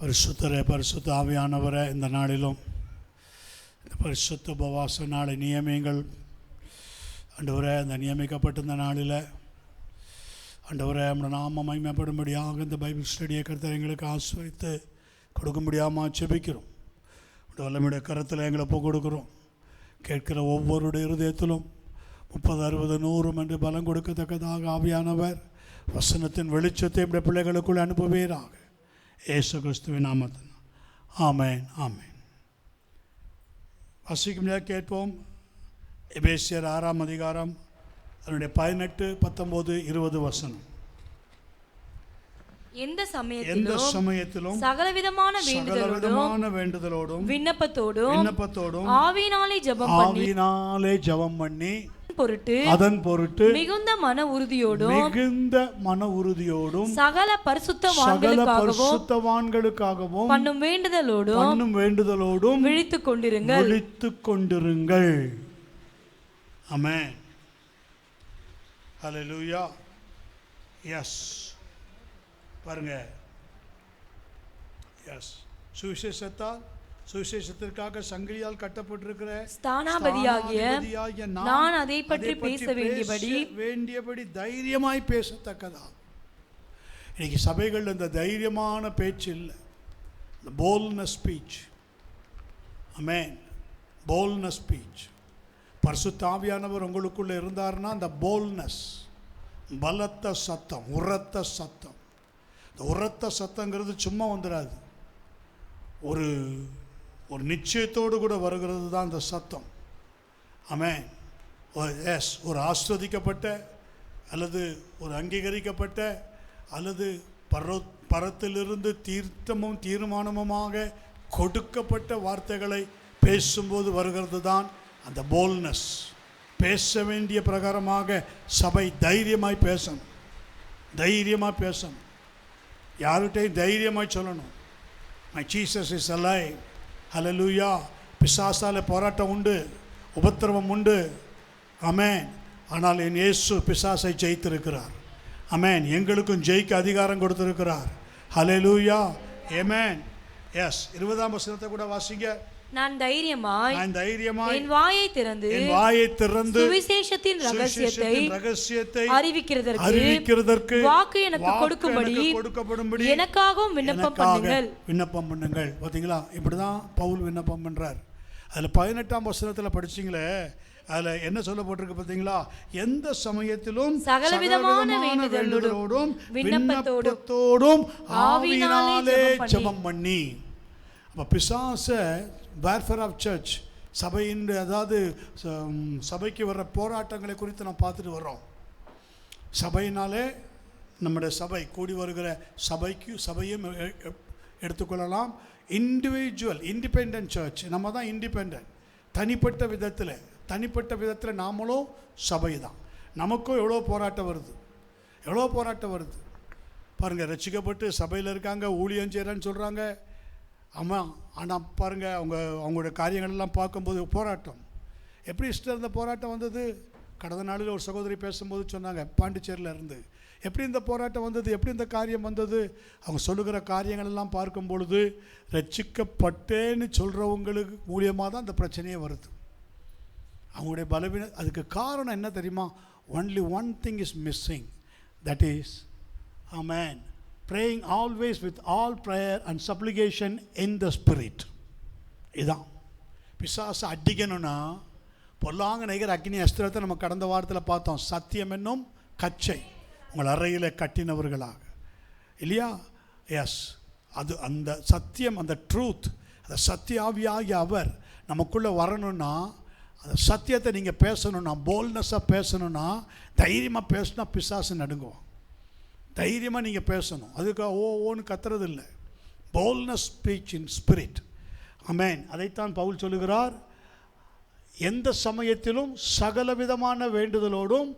பரிசுத்தரே, பரிசுத்த ஆவியானவரே, இந்த நாளிலும் இந்த பரிசுத்த உபவாச நாளை நியமியுங்கள் ஆண்டவரே. இந்த நியமிக்கப்பட்ட இந்த நாளில் ஆண்டவரே, நம்முடைய நாம மகிமைப்படும்படியாக இந்த பைபிள் ஸ்டடியை கருத்தை எங்களுக்கு ஆசிரியத்து கொடுக்க முடியாமல் செபிக்கிறோம். வல்லமையுடைய கருத்தில் எங்களை ஒப்பு கொடுக்குறோம். கேட்கிற ஒவ்வொருடைய இருதயத்திலும் 30, 60, 100 என்று பலம் கொடுக்கத்தக்கதாக ஆவியானவர் வசனத்தின் வெளிச்சத்தை நம்முடைய பிள்ளைகளுக்குள் அனுப்புவீராக. இயேசு கிறிஸ்துவின் நாமத்தில் ஆமென், ஆமென். வாசிக்கும் கேட்போம். எபேசியர் 6ஆம் அதிகாரம் அதனுடைய 18, 19, 20 வசனம். எந்த சமயத்திலும் சகலவிதமான வேண்டுதலோடும் விண்ணப்பத்தோடும் ஆவியினாலே ஜெபம் பண்ணி அதன் பொருட்டு மிகுந்த மன உறுதியோடும் சகல பரிசுத்தவான்களுக்காகவும் பண்ணும் வேண்டுதலோடும் விழித்துக் கொண்டிருங்கள். ஆமென். ஹல்லேலூயா. எஸ், பாருங்க. எஸ், சுவிசேஷத்திற்காக சங்கிலியால் கட்டப்பட்டிருக்கிற ஸ்தானாபதியாகிய நான் அதை பற்றி பேச வேண்டியபடி தைரியமாய் பேசத்தக்கதா. இன்னைக்கு சபைகள் இந்த தைரியமான பேச்சு இல்லை, இந்த boldness speech. Amen. Boldness speech. பரிசுத்த ஆவியானவர் உங்களுக்குள்ள இருந்தார்னா அந்த போல்ட்னஸ், பலத்த சத்தம், உரத்த சத்தம். இந்த உரத்த சத்தங்கிறது சும்மா வந்துடாது, ஒரு நிச்சயத்தோடு கூட வருகிறது தான் அந்த சத்தம். ஆமென். எஸ், ஒரு ஆஸ்வதிக்கப்பட்ட அல்லது ஒரு அங்கீகரிக்கப்பட்ட அல்லது பரத்திலிருந்து தீர்த்தமும் தீர்மானமுமாக கொடுக்கப்பட்ட வார்த்தைகளை பேசும்போது வருகிறது தான் அந்த போல்ட்னஸ். பேச வேண்டிய பிரகாரமாக சபை தைரியமாய் பேசணும், தைரியமாக பேசணும். யார்கிட்டையும் தைரியமாய் சொல்லணும், மை ஜீசஸ் இஸ் அலைவ். ஹல்லேலூயா. பிசாசால போராட்டம் உண்டு, உபத்திரவம் உண்டு. ஆமென். ஆனால் என் இயேசு பிசாசை ஜெயித்திருக்கிறார். ஆமென். எங்களுக்கும் ஜெயிக்க அதிகாரம் கொடுத்திருக்கிறார். ஹல்லேலூயா. ஆமென். எஸ், 20ஆம் வசனத்தை கூட வாசிங்க. நான் தைரியமாய் என் வாயை திறந்து சுவிசேஷத்தின் ரகசியத்தை அறிவிக்கிறதற்கு வாக்கு எனக்கு கொடுக்கும்படி எனக்காகவும் விண்ணப்பம் பண்ணுங்கள். பார்த்தீங்களா, இப்படிதான் பவுல் விண்ணப்பம் பண்றார். அதில் 18ஆம் வசனத்தில் படிச்சிங்களே, அதில் என்ன சொல்லப்பட்டிருக்கு பார்த்தீங்களா? எந்த சமயத்திலும் சகலவிதமான வேண்டுதலோடும் விண்ணப்பத்தோடும் ஆவியினாலே ஜெபம் பண்ணி. அப்போ பிசாசை வார்ஃபேர் ஆஃப் சர்ச், சபையின், அதாவது சபைக்கு வர்ற போராட்டங்களை குறித்து நாம் பார்த்துட்டு வர்றோம். சபையினாலே நம்முடைய சபை கூடி வருகிற சபையும் எடுத்துக்கொள்ளலாம். இண்டிபெண்டன்ட் சர்ச், நம்ம தான் இண்டிபெண்டன்ட். தனிப்பட்ட விதத்தில் நாமளும் சபை தான். நமக்கும் எவ்வளோ போராட்டம் வருது பாருங்கள். ரட்சிக்கப்பட்டு சபையில் இருக்காங்க, ஊழியம் செய்கிறேன்னு சொல்கிறாங்க. ஆமாம், ஆனால் பாருங்கள், அவங்களுடைய காரியங்களெல்லாம் பார்க்கும்போது போராட்டம். எப்படி இஷ்டம் இருந்த போராட்டம் வந்தது? கடந்த நாளில் ஒரு சகோதரி பேசும்போது சொன்னாங்க, பாண்டிச்சேரியில் இருந்து, எப்படி இந்த போராட்டம் வந்தது, எப்படி இந்த காரியம் வந்தது? அவங்க சொல்லுகிற காரியங்களெல்லாம் பார்க்கும் பொழுது ரட்சிக்கப்பட்டேன்னு சொல்கிறவங்களுக்கு மூலியமாக தான் அந்த பிரச்சனையே வருது. அவங்களுடைய பலவீனம். அதுக்கு காரணம் என்ன தெரியுமா? Only one thing is missing, that is amen, praying always with all prayer and supplication in the spirit. இதான் பிசாசு அடிக்கணும்னா பொல்லாங்க நெய்கிற அக்னி அஸ்திரத்தை நம்ம கடந்த வாரத்தில் பார்த்தோம். சத்தியம் என்னும் கச்சை உங்கள் அறையில் கட்டினவர்களாக, இல்லையா? எஸ், அது அந்த சத்தியம், அந்த ட்ரூத், அந்த சத்தியாவியாகிய அவர் நமக்குள்ளே வரணும்னா, அந்த சத்தியத்தை நீங்கள் பேசணும்னா, போல்ட்னஸாக பேசணும்னா, தைரியமாக பேசினா பிசாசு நடுங்குவோம். தைரியமாக நீங்கள் பேசணும். அதுக்காக ஓன்னு கத்துறது இல்லை. Boldness speech in spirit. Amen. அதைத்தான் பவுல் சொல்லுகிறார். எந்த சமயத்திலும் சகலவிதமான வேண்டுதலோடும்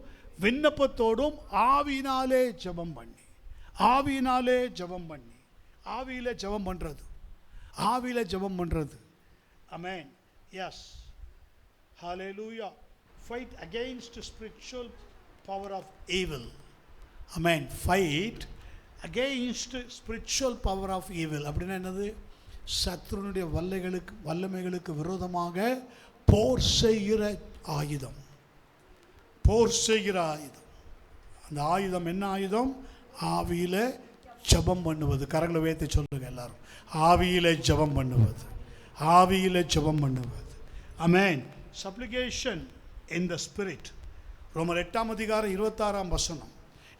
விண்ணப்பத்தோடும் ஆவியினாலே ஜெபம் பண்ணி. ஆவியிலே ஜெபம் பண்ணுறது. Amen. Yes, hallelujah. Fight against spiritual power of evil. Amen. Fight against spiritual power of evil அப்படின்னா என்னது? சத்ருனுடைய வல்லமைகளுக்கு விரோதமாக போர் செய்கிற ஆயுதம். போர் செய்கிற ஆயுதம். அந்த ஆயுதம் என்ன ஆயுதம்? ஆவியில ஜெபம் பண்ணுவது. கரங்களை உயர்த்தி சொல்லுங்க எல்லாரும். ஆவியில ஜெபம் பண்ணுவது. ஆவியில ஜெபம் பண்ணுவது. Amen. Supplication in the spirit. ரோமர் 8:26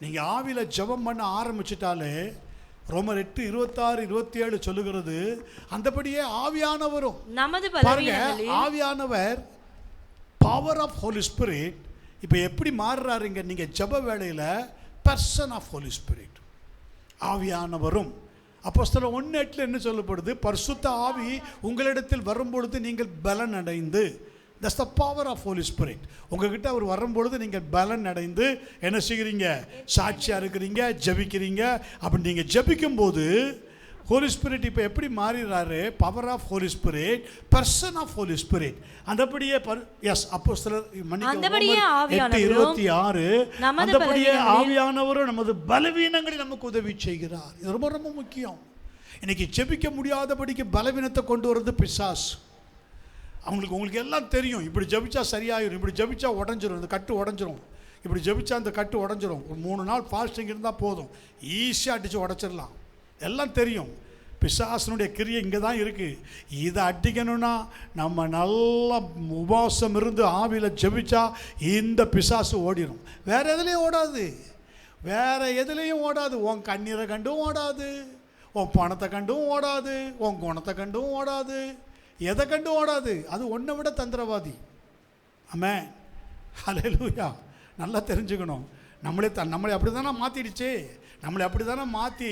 நீங்கள் ஆவியில ஜெபம் பண்ண ஆரம்பிச்சிட்டாலே, ரோமர் 8:26-27 சொல்லுகிறது, அந்தபடியே ஆவியானவரும் பாருங்க, ஆவியானவர் பவர் ஆஃப் ஹோலி ஸ்பிரிட் இப்போ எப்படி மாறுறாருங்க? நீங்கள் ஜெப வேளையில் பர்சன் ஆஃப் ஹோலி ஸ்பிரிட், ஆவியானவரும். அப்போஸ்தலர் 1:8 என்ன சொல்லப்படுது? பரிசுத்த ஆவி உங்களிடத்தில் வரும்பொழுது நீங்கள் பலன் அடைந்து, that's the power of holy spirit. உங்ககிட்ட அவர் வரும்பொழுது நீங்கள் பலன் அடைந்து என்ன செய்கிறீங்க? சாட்சியாக இருக்கிறீங்க, ஜெபிக்கிறீங்க. அப்படி நீங்கள் ஜெபிக்கும் போது ஹோலி ஸ்பிரிட் இப்போ எப்படி மாறிடுறாரு? Power of holy spirit, person of holy spirit. அந்தபடியே எஸ் அப்போஸ்தலர் 8:26 அந்தபடியே ஆவியானவரும் நமது பலவீனங்களில் நமக்கு உதவி செய்கிறார். இது ரொம்ப ரொம்ப முக்கியம். இன்னைக்கு ஜெபிக்க முடியாதபடிக்கு பலவீனத்தை கொண்டு வர்றது பிசாசு. உங்களுக்கு எல்லாம் தெரியும், இப்படி ஜெபிச்சா சரியாயிரும், இப்படி ஜெபிச்சா உடஞ்சிரும், இந்த கட்டு உடஞ்சிரும், இப்படி ஜெபிச்சா அந்த கட்டு உடஞ்சிரும், ஒரு 3 நாள் ஃபாஸ்டிங் இருந்தால் போதும், ஈஸியாக அடித்து உடச்சிடலாம், எல்லாம் தெரியும். பிசாசனுடைய கிரியை இங்கே தான் இருக்குது. இதை அடிக்கணும்னா நம்ம நல்லா உபவாசம் இருந்து ஆவியில் ஜெபிச்சா இந்த பிசாசு ஓடிடும். வேறு எதுலேயும் ஓடாது, வேறு எதுலேயும் ஓடாது. உன் கண்ணீரை கண்டும் ஓடாது, உன் பணத்தை கண்டும் ஓடாது, உன் குணத்தை கண்டும் ஓடாது, எதை கண்டு ஓடாது. அது ஒன்றை விட தந்திரவாதி. ஆமென். ஹல்லேலூயா. நல்லா தெரிஞ்சுக்கணும். நம்மளை அப்படி தானே மாற்றிடுச்சு. நம்மளை அப்படி தானே மாற்றி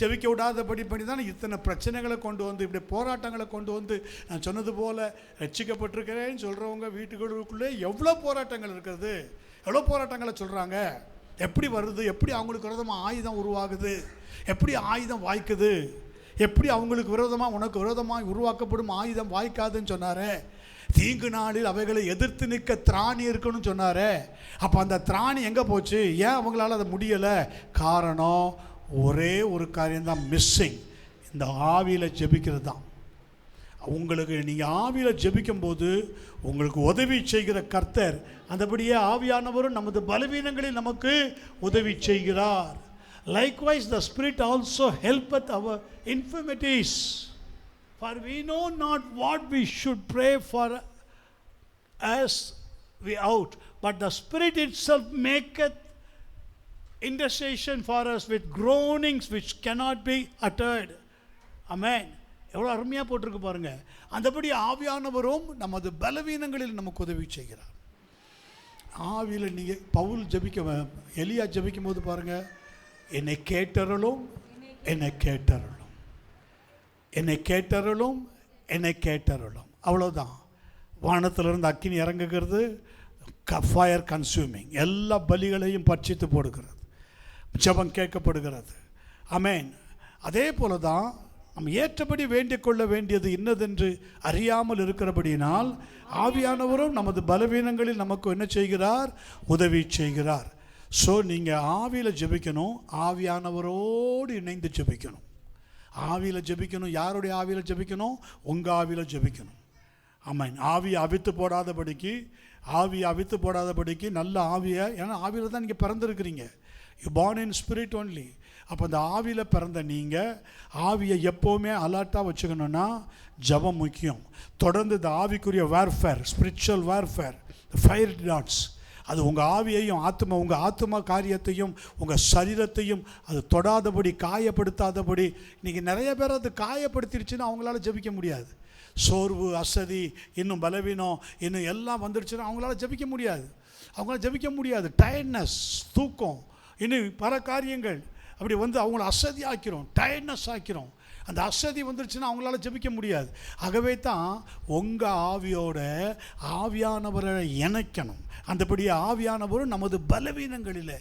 செவிக்க விடாதபடி பண்ணி தானே இத்தனை பிரச்சனைகளை கொண்டு வந்து, இப்படி போராட்டங்களை கொண்டு வந்து. நான் சொன்னது போல் ரட்சிக்கப்பட்டிருக்கிறேன்னு சொல்கிறவங்க வீட்டுகளுக்குள்ளே எவ்வளோ போராட்டங்கள் இருக்கிறது, எவ்வளோ போராட்டங்களை சொல்கிறாங்க. எப்படி வருது, எப்படி அவங்களுக்கு விரோதமாக ஆயுதம் உருவாகுது, எப்படி ஆயுதம் வாய்க்குது, எப்படி அவங்களுக்கு விரோதமாக உனக்கு விரோதமாக உருவாக்கப்படும் ஆயுதம் வாய்க்காதுன்னு சொன்னாரே. தீங்கு நாளில் அவைகளை எதிர்த்து நிற்க திராணி இருக்கணும்னு சொன்னாரே. அப்போ அந்த திராணி எங்கே போச்சு? ஏன் அவங்களால அதை முடியலை? காரணம் ஒரே ஒரு காரியம்தான் மிஸ்ஸிங். இந்த ஆவியில் ஜெபிக்கிறது தான். உங்களுக்கு நீங்கள் ஆவியில் ஜெபிக்கும்போது உங்களுக்கு உதவி செய்கிற கர்த்தர், அந்தபடியே ஆவியானவரும் நமது பலவீனங்களில் நமக்கு உதவி செய்கிறார். Likewise, the Spirit also helpeth our infirmities, for we know not what we should pray for as we ought, but the Spirit itself maketh intercession for us with groanings which cannot be uttered. Amen. எவ்வளோ அருமையாக போட்டிருக்கு பாருங்க. அந்தபடி ஆவியானவரும் நமது பலவீனங்களில் நமக்கு உதவி செய்கிறார். ஆவியில் நீங்கள் பவுல் எலியா ஜெபிக்கும் போது பாருங்கள், என்னை கேட்டருளும், என்னை கேட்டருளும், என்னை கேட்டருளும், என்னை கேட்டருளும். அவ்வளோதான். வானத்திலிருந்து அக்கினி இறங்குகிறது, ஃபயர் கன்சூமிங், எல்லா பலிகளையும் பட்சித்து போடுகிறது, ஜெபம் கேட்கப்படுகிறது. ஆமென். அதே போல தான் நம்ம ஏற்றபடி வேண்டிக் கொள்ள வேண்டியது இன்னதென்று அறியாமல் இருக்கிறபடியினால் ஆவியானவரும் நமது பலவீனங்களில் நமக்கு என்ன செய்கிறார்? உதவி செய்கிறார். ஸோ நீங்கள் ஆவியில் ஜெபிக்கணும், ஆவியானவரோடு இணைந்து ஜெபிக்கணும். ஆவியில் ஜெபிக்கணும். யாருடைய ஆவியில் ஜெபிக்கணும்? உங்கள் ஆவியில் ஜெபிக்கணும். ஆமாம். ஆவியை அவித்து போடாதபடிக்கு நல்ல ஆவியை, ஏன்னா ஆவியில் தான் நீங்கள் பிறந்திருக்கிறீங்க. You born in spirit only. அப்போ அந்த ஆவியில் பிறந்த நீங்கள் ஆவியை எப்போவுமே அலர்ட்டாக வச்சுக்கணுன்னா ஜெபம் முக்கியம். தொடர்ந்து இந்த ஆவிக்குரிய warfare, spiritual warfare, fire darts, அது உங்கள் ஆவியையும் உங்கள் ஆத்மா காரியத்தையும் உங்கள் சரீரத்தையும் அது தொடாதபடி, காயப்படுத்தாதபடி. இன்றைக்கி நிறைய பேர் அது காயப்படுத்திடுச்சுன்னா அவங்களால ஜெபிக்க முடியாது. சோர்வு, அசதி, இன்னும் பலவீனம், இன்னும் எல்லாம் வந்துடுச்சுன்னா அவங்களால ஜெபிக்க முடியாது. டயர்ட்னஸ், தூக்கம், இன்னும் பல காரியங்கள் அப்படி வந்து அவங்கள அசதி ஆக்கிறோம், டயர்ட்னஸ் ஆக்கிறோம். அந்த அசதி வந்துருச்சுன்னா அவங்களால ஜெபிக்க முடியாது. ஆகவே தான் உங்கள் ஆவியோட ஆவியானவரை இணைக்கணும். அந்தபடி ஆவியானவரும் நமது பலவீனங்களில்,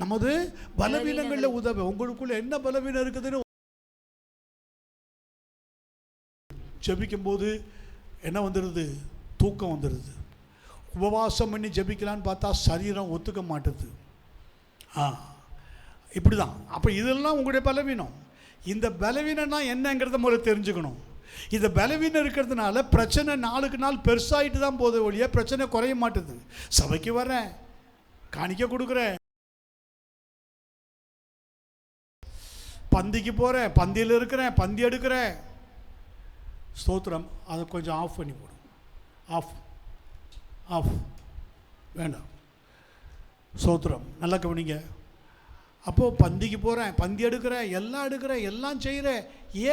நமது பலவீனங்களில் உதவி. உங்களுக்குள்ள என்ன பலவீனம் இருக்குதுன்னு ஜெபிக்கும்போது என்ன வந்துடுது? தூக்கம் வந்துடுது. உபவாசம் பண்ணி ஜெபிக்கலான்னு பார்த்தா சரீரம் ஒத்துக்க மாட்டுது. இப்படி தான். அப்போ இதெல்லாம் உங்களுடைய பலவீனம். இந்த பலவீனம்னா என்னங்கிறத முதல்ல தெரிஞ்சுக்கணும். இந்த பலவீனம் இருக்கிறதுனால பிரச்சனை நாளுக்கு நாள் பெருசாகிட்டு தான் போகுது ஒழிய பிரச்சனை குறைய மாட்டுது. சபைக்கு வரேன், காணிக்க கொடுக்குறேன், பந்திக்கு போகிறேன், பந்தியில் இருக்கிறேன், பந்தி எடுக்கிறேன், ஸ்தோத்திரம், அதை கொஞ்சம் ஆஃப் பண்ணி போடும். ஆஃப் வேண்டாம். ஸ்தோத்திரம், நல்லா கவனிங்க. அப்போது பந்திக்கு போகிறேன், பந்தி எடுக்கிறேன், எல்லாம் எடுக்கிறேன், எல்லாம் செய்கிறேன்,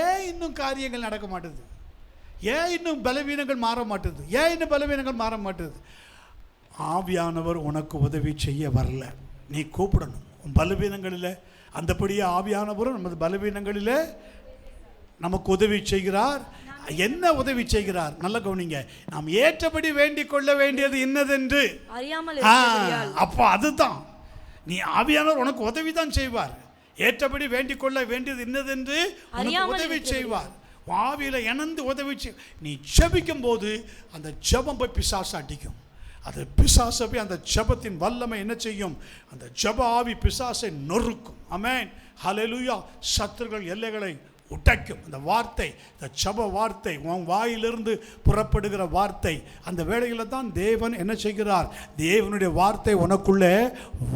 ஏன் இன்னும் காரியங்கள் நடக்க மாட்டுது? ஏன் இன்னும் பலவீனங்கள் மாற மாட்டுது? ஏன் இன்னும் பலவீனங்கள் மாற மாட்டுது? ஆவியானவர் உனக்கு உதவி செய்ய வரல. நீ கூப்பிடணும். உன் பலவீனங்களில் அந்தபடியே ஆவியானவரும் நமது பலவீனங்களில் நமக்கு உதவி செய்கிறார். என்ன உதவி செய்கிறார்? நல்ல கவனிங்க. நாம் ஏற்றபடி வேண்டிக் கொள்ள வேண்டியது இன்னதென்று அறியாமல். அப்போ அதுதான், நீ ஆவியானவர் உனக்கு உதவி தான் செய்வார். ஏற்றபடி வேண்டிக் கொள்ள வேண்டியது இன்னதென்று உதவி செய்வார். ஆவியில இணைந்து உதவி நீ ஜெபிக்கும் போது அந்த ஜெபம் போய் பிசாசு அடிக்கும். அது பிசாசை போய் அந்த ஜெபத்தின் வல்லமை என்ன செய்யும்? அந்த ஜெப ஆவி பிசாசை நொறுக்கும். ஆமென், ஹல்லேலூயா. சத்துருக்கள் எல்லைகளை உடைக்கும். அந்த வார்த்தை, இந்த ஜெப வார்த்தை, உன் வாயிலிருந்து புறப்படுகிற வார்த்தை, அந்த வேளையில் தான் தேவன் என்ன செய்கிறார்? தேவனுடைய வார்த்தை உனக்குள்ளே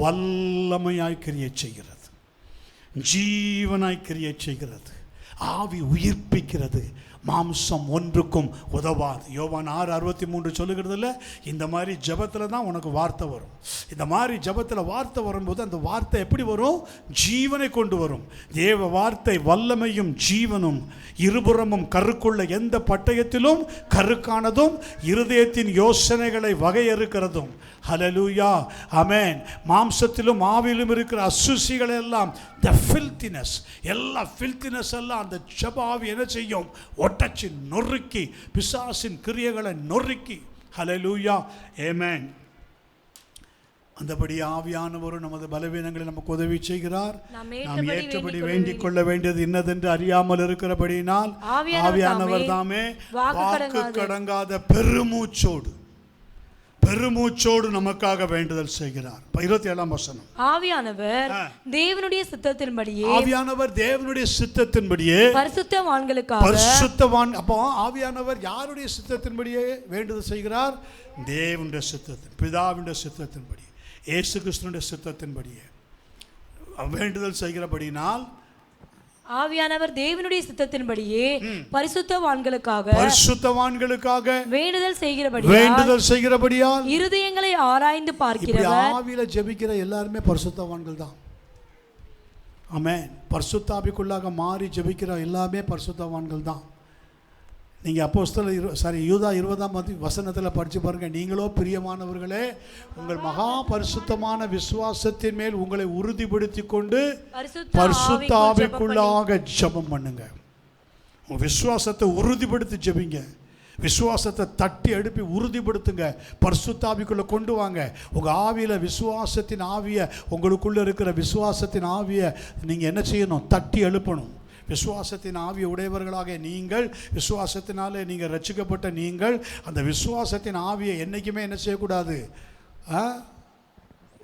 வல்லமையாய் கிரியை செய்கிறது, ஜீவனாய் கிரியை செய்கிறது, ஆவி உயிர்ப்பிக்கிறது, மாம்சம் ஒன்றுக்கும் உதவாது. யோவான் 6:63 சொல்லுகிறதுல இந்த மாதிரி ஜெபத்தில் தான் உனக்கு வார்த்தை வரும். இந்த மாதிரி ஜெபத்தில் வார்த்தை வரும்போது அந்த வார்த்தை எப்படி வரும்? ஜீவனை கொண்டு வரும். தேவ வார்த்தை வல்லமையும் ஜீவனும், இருபுறமும் கருக்குள்ள எந்த பட்டயத்திலும் கருக்கானதும், இருதயத்தின் யோசனைகளை வகையறுக்கிறதும். ஹல்லேலூயா, ஆமென். மாம்சத்திலும் ஆவியிலும் இருக்கிற அசுசிகள் எல்லாம், the filthiness, எல்லா filthiness எல்லாம் அந்த ஜெப ஆவி என்ன செய்யும்? ஒட்டச்சி நொறுக்கி பிசாசின் கிரியைகளை நொறுக்கி. ஹல்லேலூயா, ஆமென். அந்தபடி ஆவியானவரும் நமது பலவீனங்களை நமக்கு உதவி செய்கிறார். நாம் ஏற்றபடி வேண்டிக் கொள்ள வேண்டியது இன்னதென்று அறியாமல் இருக்கிறபடியினால் ஆவியானவர் தாமே வாக்கு கடங்காத பெருமூச்சோடு நமக்காக வேண்டுதல் செய்கிறார். 27ஆம் வசனம். ஆவியானவர் தேவனுடைய சித்தத்தின்படியே பரிசுத்தவான். அப்போ ஆவியானவர் யாருடைய சித்தத்தின்படியே வேண்டுதல் செய்கிறார்? தேவனுடைய சித்தத்தின், பிதாவினுடைய சித்தத்தின்படி, இயேசு கிறிஸ்துவினுடைய சித்தத்தின்படியே வேண்டுதல் செய்கிறபடினால் ஆவியானவர் தேவனுடைய சித்தத்தின்படியே பரிசுத்தவான்களுக்காக வேண்டுதல் செய்கிறபடியால் இருதயங்களை ஆராய்ந்து பார்க்கிறவர். ஆவியில ஜெபிக்கிற எல்லாருமே பரிசுத்தவான்கள் தான். ஆமென். பரிசுத்த ஆவிக்குள்ளாக மாறி ஜெபிக்கிற எல்லாமே பரிசுத்தவான்கள் தான். நீங்கள் அப்போஸ்தலர் யூதா 20ஆம் வசனத்தில் படித்து பாருங்கள். நீங்களோ பிரியமானவர்களே, உங்கள் மகா பரிசுத்தமான விசுவாசத்தின் மேல் உங்களை உறுதிப்படுத்தி கொண்டு பரிசுத்த ஆவிக்குள்ளாக ஜெபம் பண்ணுங்க. உங்கள் விசுவாசத்தை உறுதிப்படுத்தி ஜெபிங்க. விசுவாசத்தை தட்டி எழுப்பி உறுதிப்படுத்துங்க. பரிசுத்த ஆவிக்குள்ளே கொண்டு வாங்க. உங்கள் ஆவியில் விசுவாசத்தின் ஆவியை, உங்களுக்குள்ளே இருக்கிற விசுவாசத்தின் ஆவியை நீங்கள் என்ன செய்யணும்? தட்டி எழுப்பணும். விசுவாசத்தின் ஆவிய உடையவர்களாக நீங்கள், விசுவாசத்தினாலே நீங்கள் ரட்சிக்கப்பட்ட நீங்கள், அந்த விசுவாசத்தின் ஆவியை என்றைக்குமே என்ன செய்யக்கூடாது?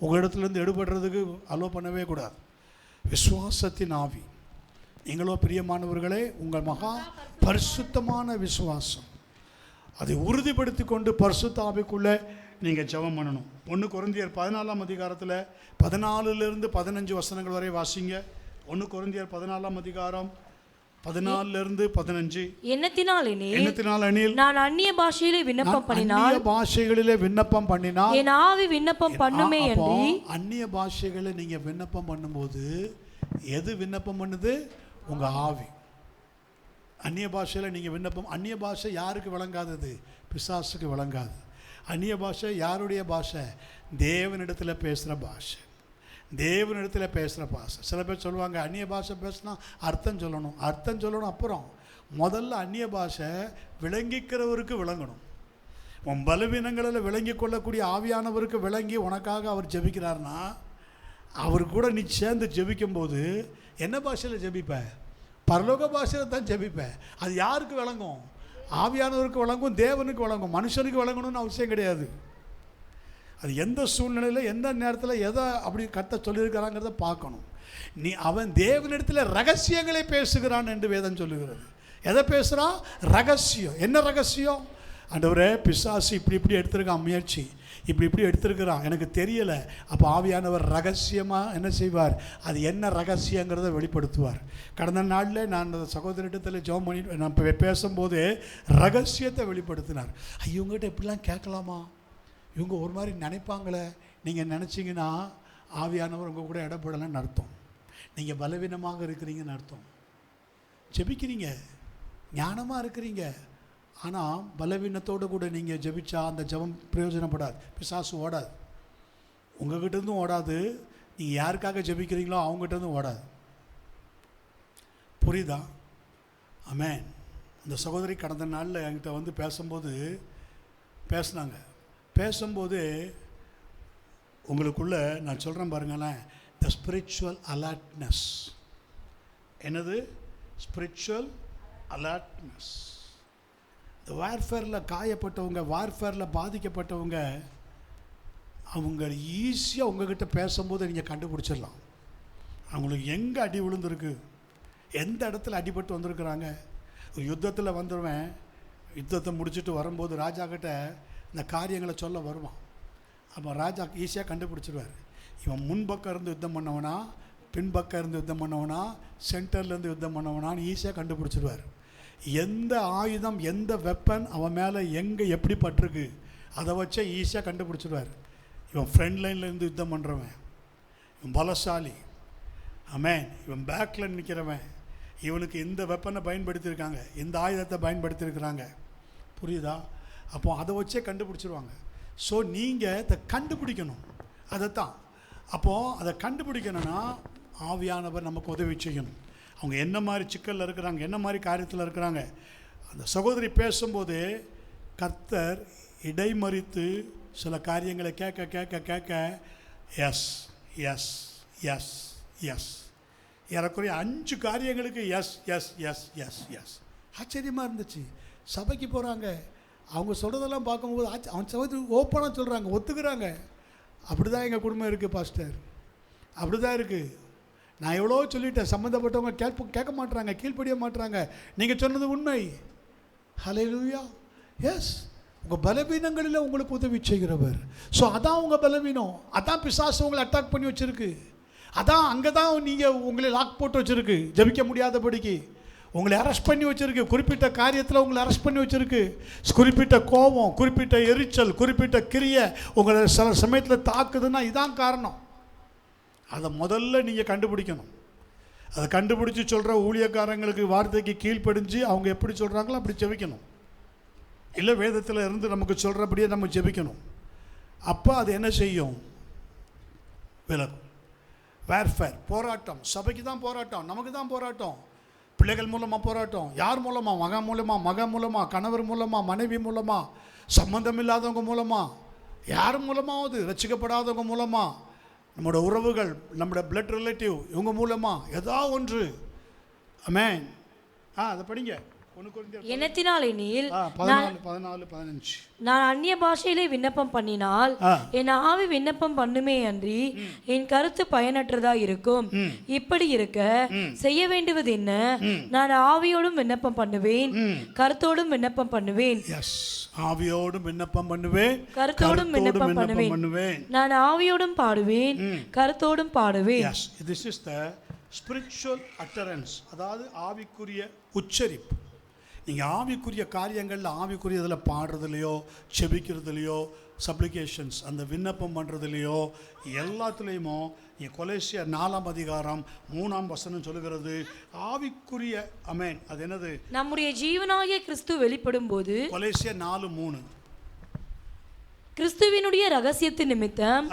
உங்கள் இடத்துலேருந்து எடுபடுறதுக்கு அலோ பண்ணவே கூடாது. விசுவாசத்தின் ஆவி. நீங்களோ பிரியமானவர்களே, உங்கள் மகா பரிசுத்தமான விசுவாசம், அதை உறுதிப்படுத்தி கொண்டு பரிசுத்த ஆவிக்குள்ளே நீங்கள் ஜெபம் பண்ணணும். 1 கொரிந்தியர் 14ஆம் அதிகாரத்தில் 14லிருந்து 15 வசனங்கள் வரை வாசிங்க. 1 கொரிந்தியர் 14ஆம் அதிகாரம் 14லிருந்து 15. எண்ணத்தினாலெனில் நான் அந்நிய பாஷையிலே விண்ணப்பம் பண்ணினால் என் ஆவி விண்ணப்பம் பண்ணுமே என்று. அந்நிய பாஷைகளை நீங்க விண்ணப்பம் பண்ணும்போது எது விண்ணப்பம் பண்ணுது? உங்க ஆவி. அந்நிய பாஷையில் நீங்க விண்ணப்பம், அந்நிய பாஷை யாருக்கு விளங்காதது? பிசாசுக்கு விளங்காது. அந்நிய பாஷை யாருடைய பாஷை? தேவனிடத்தில் பேசுகிற பாஷை, தேவனிடத்தில் பேசுகிற பாஷை. சில பேர் சொல்லுவாங்க, அந்நிய பாஷை பேசினா அர்த்தம் சொல்லணும். அப்புறம் முதல்ல அந்நிய பாஷை விளங்கிக்கிறவருக்கு விளங்கணும். உன் பலவீனங்களில் விளங்கி கொள்ளக்கூடிய ஆவியானவருக்கு விளங்கி உனக்காக அவர் ஜெபிக்கிறார்னா, அவர் கூட நீ சேர்ந்து ஜெபிக்கும்போது என்ன பாஷையில் ஜெபிப்ப? பரலோக பாஷையில் தான் ஜெபிப்ப. அது யாருக்கு விளங்கும்? ஆவியானவருக்கு விளங்கும், தேவனுக்கு விளங்கும். மனுஷனுக்கு விளங்கணும்னு அவசியம் கிடையாது. அது எந்த சூழ்நிலையில் எந்த நேரத்தில் எதை அப்படி கர்த்தர் சொல்லியிருக்கிறாங்கிறத பார்க்கணும். அவன் தேவனிடத்தில் ரகசியங்களை பேசுகிறான் என்று வேதம் சொல்லுகிறது. எதை பேசுகிறான்? ரகசியம். என்ன ரகசியம்? ஆண்டவரே, பிசாசு இப்படி எடுத்திருக்கான், முயற்சி இப்படி எடுத்திருக்கிறான், எனக்கு தெரியலை. அப்போ ஆவியானவர் ரகசியமாக என்ன செய்வார்? அது என்ன ரகசியங்கிறத வெளிப்படுத்துவார். கடந்த நாளில் நான் அந்த சகோதரிடத்தில் ஜெபம் பண்ணி நான் பேசும்போது ரகசியத்தை வெளிப்படுத்தினார். இவங்ககிட்ட இப்படிலாம் கேட்கலாமா, இவங்க ஒரு மாதிரி நினைப்பாங்களே, நீங்கள் நினச்சிங்கன்னா ஆவியானவர் உங்கள் கூட இடப்படலைன்னு அர்த்தம். நீங்கள் பலவீனமாக இருக்கிறீங்கன்னு அர்த்தம். ஜெபிக்கிறீங்க, ஞானமாக இருக்கிறீங்க, ஆனால் பலவீனத்தோடு கூட நீங்கள் ஜெபிச்சா அந்த ஜெபம் பிரயோஜனப்படாது. பிசாசு ஓடாது, உங்ககிட்டருந்தும் ஓடாது. நீங்கள் யாருக்காக ஜெபிக்கிறீங்களோ அவங்ககிட்டருந்தும் ஓடாது. புரியுதா? ஆமென். அந்த சகோதரி கடந்த நாளில் என்கிட்ட வந்து பேசும்போது உங்களுக்குள்ள நான் சொல்கிறேன் பாருங்களேன், த ஸ்பிரிச்சுவல் அலர்ட்னஸ். என்னது? Spiritual alertness. இந்த வார்ஃபேரில் காயப்பட்டவங்க, வார்ஃபேரில் பாதிக்கப்பட்டவங்க, அவங்க ஈஸியாக உங்ககிட்ட பேசும்போது நீங்கள் கண்டுபிடிச்சிடலாம் அவங்களுக்கு எங்கே அடி விழுந்துருக்கு, எந்த இடத்துல அடிபட்டு வந்திருக்கிறாங்க. ஒரு யுத்தத்தில் வந்துடுவேன், யுத்தத்தை முடிச்சுட்டு வரும்போது ராஜா கிட்ட இந்த காரியங்களை சொல்ல வருவான். அப்போ ராஜா ஈஸியாக கண்டுபிடிச்சிடுவார். இவன் முன்பக்கம் இருந்து யுத்தம் பண்ணவனா, பின்பக்கம் இருந்து யுத்தம் பண்ணவனா, சென்டர்லேருந்து யுத்தம் பண்ணவனான்னு ஈஸியாக கண்டுபிடிச்சிடுவார். எந்த ஆயுதம், எந்த வெப்பன் அவன் மேலே எங்கே எப்படி பட்டிருக்கு அதை வச்சே ஈஸியாக கண்டுபிடிச்சிடுவார். இவன் ஃப்ரண்ட் லைன்லேருந்து யுத்தம் பண்ணுறவன், இவன் பலசாலி. ஆமென். இவன் பேக்கில் நிற்கிறவன், இவனுக்கு இந்த வெப்பனை பயன்படுத்தியிருக்காங்க, இந்த ஆயுதத்தை பயன்படுத்தியிருக்கிறாங்க. புரியுதா? அப்போ அதை வச்சே கண்டுபிடிச்சிருவாங்க. ஸோ நீங்கள் இதை கண்டுபிடிக்கணும். அதைத்தான் அப்போது அதை கண்டுபிடிக்கணும்னா ஆவியானவர் நமக்கு உதவி செய்யணும். அவங்க என்ன மாதிரி சிக்கலில் இருக்கிறாங்க, என்ன மாதிரி காரியத்தில் இருக்கிறாங்க. அந்த சகோதரி பேசும்போது கர்த்தர் இடைமறித்து சில காரியங்களை கேட்க கேட்க கேட்க எஸ் எஸ் எஸ் எஸ் ஏறக்குறைய 5 காரியங்களுக்கு yes yes yes yes yes. ஆச்சரியமாக இருந்துச்சு. சபைக்கு போகிறாங்க, அவங்க சொல்கிறதெல்லாம் பார்க்கும்போது அவன் சகோதரி ஓப்பனாக சொல்கிறாங்க, ஒத்துக்கிறாங்க. அப்படி தான் எங்கள் குடும்பம் இருக்குது பாஸ்டர், அப்படி தான் இருக்குது. நான் எவ்வளோ சொல்லிட்டேன், சம்மந்தப்பட்டவங்க கேட்க மாட்டுறாங்க, கீழ்ப்படிய மாட்டுறாங்க. நீங்கள் சொன்னது உண்மை. ஹல்லேலூயா. எஸ், உங்கள் பலவீனங்களில் உங்களுக்கு உதவி செய்கிறவர். ஸோ அதான் உங்கள் பலவீனம், அதான் பிசாசு உங்களை அட்டாக் பண்ணி வச்சுருக்கு, அதான் அங்கே தான் நீங்கள் உங்களை லாக் போட்டு வச்சுருக்கு, ஜெபிக்க முடியாதபடிக்கு உங்களை அரெஸ்ட் பண்ணி வச்சுருக்கு. குறிப்பிட்ட காரியத்தில் உங்களை அரெஸ்ட் பண்ணி வச்சுருக்கு. குறிப்பிட்ட கோபம், குறிப்பிட்ட எரிச்சல், குறிப்பிட்ட கிரியை உங்களை சில சமயத்தில் தாக்குதுன்னா இதான் காரணம். அதை முதல்ல நீங்கள் கண்டுபிடிக்கணும். அதை கண்டுபிடிச்சி சொல்கிற ஊழியக்காரங்களுக்கு வார்த்தைக்கு கீழ்ப்படிஞ்சு அவங்க எப்படி சொல்கிறாங்களோ அப்படி ஜெபிக்கணும். இல்லை வேதத்தில் இருந்து நமக்கு சொல்கிறபடியே நம்ம ஜெபிக்கணும். அப்போ அது என்ன செய்யும்? விலகும். வார்ஃபேர், போராட்டம். சபைக்கு தான் போராட்டம், நமக்கு தான் போராட்டம். பிள்ளைகள் மூலமாக போராட்டம். யார் மூலமாக? மகன் மூலமாக, கணவர் மூலமாக, மனைவி மூலமாக, சம்பந்தம் இல்லாதவங்க மூலமாக, யார் மூலமாவது, ரட்சிக்கப்படாதவங்க மூலமாக, நம்மளோட உறவுகள், நம்மளோட பிளட் ரிலேட்டிவ், இவங்க மூலமாக ஏதாவது ஒன்று. ஆமென். அதை படிங்க. எண்ணத்தினாலெனில் நான் அந்நிய பாஷையிலே விண்ணப்பம் பண்ணினால் என் ஆவி விண்ணப்பம் பண்ணுமே அன்றி என் கருத்து பயனற்றதா இருக்கும். இப்படி இருக்க செய்ய வேண்டுவது என்ன? நான் ஆவியோடும் விண்ணப்பம் பண்ணுவேன், கருத்தோடும் விண்ணப்பம் பண்ணுவேன். ஆவியோடும் விண்ணப்பம் பண்ணுவேன், கருத்தோடும் விண்ணப்பம் பண்ணுவேன். நான் ஆவியோடும் பாடுவேன், கருத்தோடும் பாடுவேன். This is the spiritual utterance. அதாவது ஆவிக்குரிய உச்சரிப்பு. நீங்கள் ஆவிக்குரிய காரியங்களில், ஆவிக்குரிய இதில் பாடுறதுலையோ, செபிக்கிறதுலையோ, சப்ளிகேஷன்ஸ் அந்த விண்ணப்பம் பண்ணுறதுலையோ எல்லாத்துலேயுமோ கொலோசியர் 4ஆம் அதிகாரம் 3ஆம் வசனம் சொல்லுகிறது ஆவிக்குரிய. ஆமென். அது என்னது? நம்முடைய ஜீவனாகிய கிறிஸ்து வெளிப்படும் போது. கொலோசியர் 4:3. கிறிஸ்துவினுடைய ரகசியத்தின் நிமித்தம்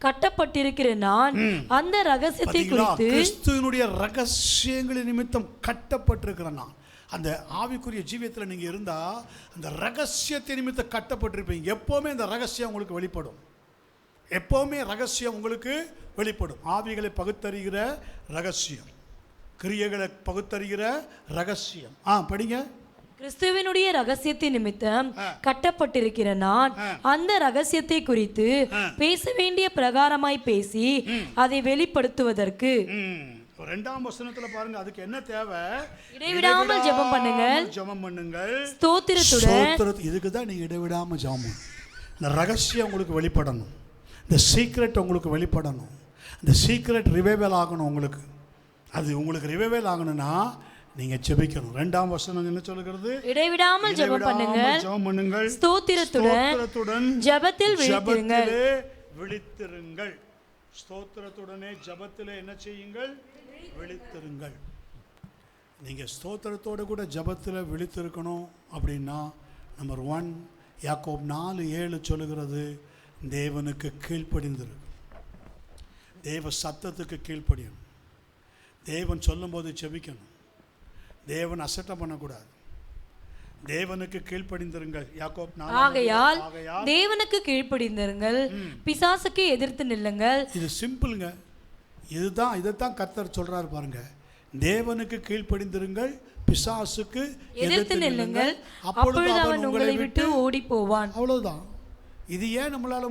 கட்டப்பட்டிருக்கிற நான் அந்த ரகசியத்தை குறித்து. கிறிஸ்துவினுடைய ரகசியங்களின் நிமித்தம் கட்டப்பட்டிருக்கிற நான். அந்த ஆவிக்குரிய ஜீவியத்தில் நீங்கள் இருந்தால் அந்த ரகசியத்தை நிமித்தம் கட்டப்பட்டிருப்பீங்க. எப்போவுமே அந்த ரகசியம் உங்களுக்கு வெளிப்படும். எப்போவுமே ரகசியம் உங்களுக்கு வெளிப்படும். ஆவிகளை பகுத்தறிகிற ரகசியம், கிரியைகளை பகுத்தறிகிற ரகசியம். படிங்க. கிறிஸ்துவினுடைய ரகசியத்தின் நிமித்தம் கட்டப்பட்டிருக்கிற நான் அந்த ரகசியத்தை குறித்து பேச வேண்டிய பிரகாரமாய் பேசி அதை வெளிப்படுத்துவதற்கு. 2ஆம் வசனத்துல பாருங்க, அதுக்கு என்ன தேவை? இடைவிடாமல் ஜெபம் பண்ணுங்கள், ஜெபம் பண்ணுங்கள் ஸ்தோத்திரத்துடன். இதுக்கு தான் நீங்க இடைவிடாம ஜெபம். இந்த ரகசியம் உங்களுக்கு வெளிப்படணும், இந்த சீக்ரெட் உங்களுக்கு வெளிப்படணும், இந்த சீக்ரெட் ரிவைவல் ஆகணும் உங்களுக்கு. அது உங்களுக்கு ரிவைவல் ஆகணும்னா நீங்க ஜெபிக்கணும். 2ஆம் வசனம் என்ன சொல்கிறது? இடைவிடாமல் ஜெபம் பண்ணுங்கள், ஸ்தோத்திரத்துடன் ஜெபத்தில் விழித்திருங்கள். ஸ்தோத்திரத்துடனே ஜெபத்திலே என்ன செய்யுங்கள்? விழித்திருங்கள். நீங்க ஸ்தோத்திரத்தோட கூட ஜெபத்தில் விழித்திருக்கணும். அப்படின்னா நம்பர் 1 யாக்கோப் 4:7 சொல்லுகிறது, தேவனுக்கு கீழ்ப்படிந்திருக்கு. தேவ சத்தத்துக்கு கீழ்ப்படியணும். தேவன் சொல்லும்போது ஜெபிக்கணும். தேவன் அசட்டம் பண்ணக்கூடாது. தேவனுக்கு கீழ்ப்படிந்திருங்கள். யாக்கோப் 4. ஆகையால் தேவனுக்கு கீழ்ப்படிந்திருங்கள், பிசாசுக்கு எதிர்த்து நில்லுங்கள். இது சிம்பிள்ங்க. இதைத்தான் கர்த்தர் சொல்றாரு பாருங்க. தேவனுக்கு கீழ்ப்படிந்திருங்கள், பிசாசுக்கு எதிர்த்து நில்லுங்கள், அப்பொழுது அவன் உங்களை விட்டு ஓடி போவான். அவ்வளவுதான். இது ஏன் நம்மளால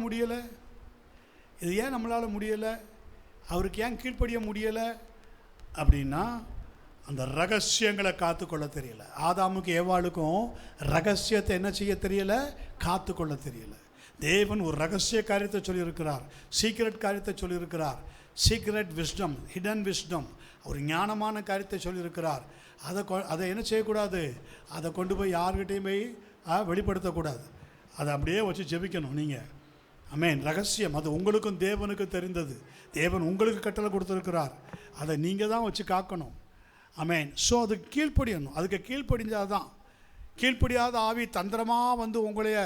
முடியல? அவருக்கு ஏன் கீழ்ப்படிய முடியல அப்படின்னா அந்த ரகசியங்களை காத்துக்கொள்ள தெரியல. ஆதாமுக்கு ஏவாளுக்கும் ரகசியத்தை என்ன செய்ய தெரியல? காத்துக்கொள்ள தெரியல. தேவன் ஒரு ரகசிய காரியத்தை சொல்லியிருக்கிறார், சீக்ரெட் காரியத்தை சொல்லியிருக்கிறார். சீக்ரெட் விஸ்டம், ஹிடன் விஸ்டம், ஒரு ஞானமான காரியத்தை சொல்லியிருக்கிறார். அதை என்ன செய்யக்கூடாது? அதை கொண்டு போய் யார்கிட்டையும் போய் வெளிப்படுத்தக்கூடாது. அதை அப்படியே வச்சு ஜெபிக்கணும் நீங்கள். ஆமென். ரகசியம் அது உங்களுக்கும் தேவனுக்கும் தெரிந்தது. தேவன் உங்களுக்கு கட்டளை கொடுத்துருக்கிறார். அதை நீங்கள் தான் வச்சு காக்கணும். ஆமென். ஸோ அதுக்கு கீழ்ப்படியணும். அதுக்கு கீழ்ப்படிஞ்சாதான். கீழ்ப்படியாத ஆவி தந்திரமாக வந்து உங்களைய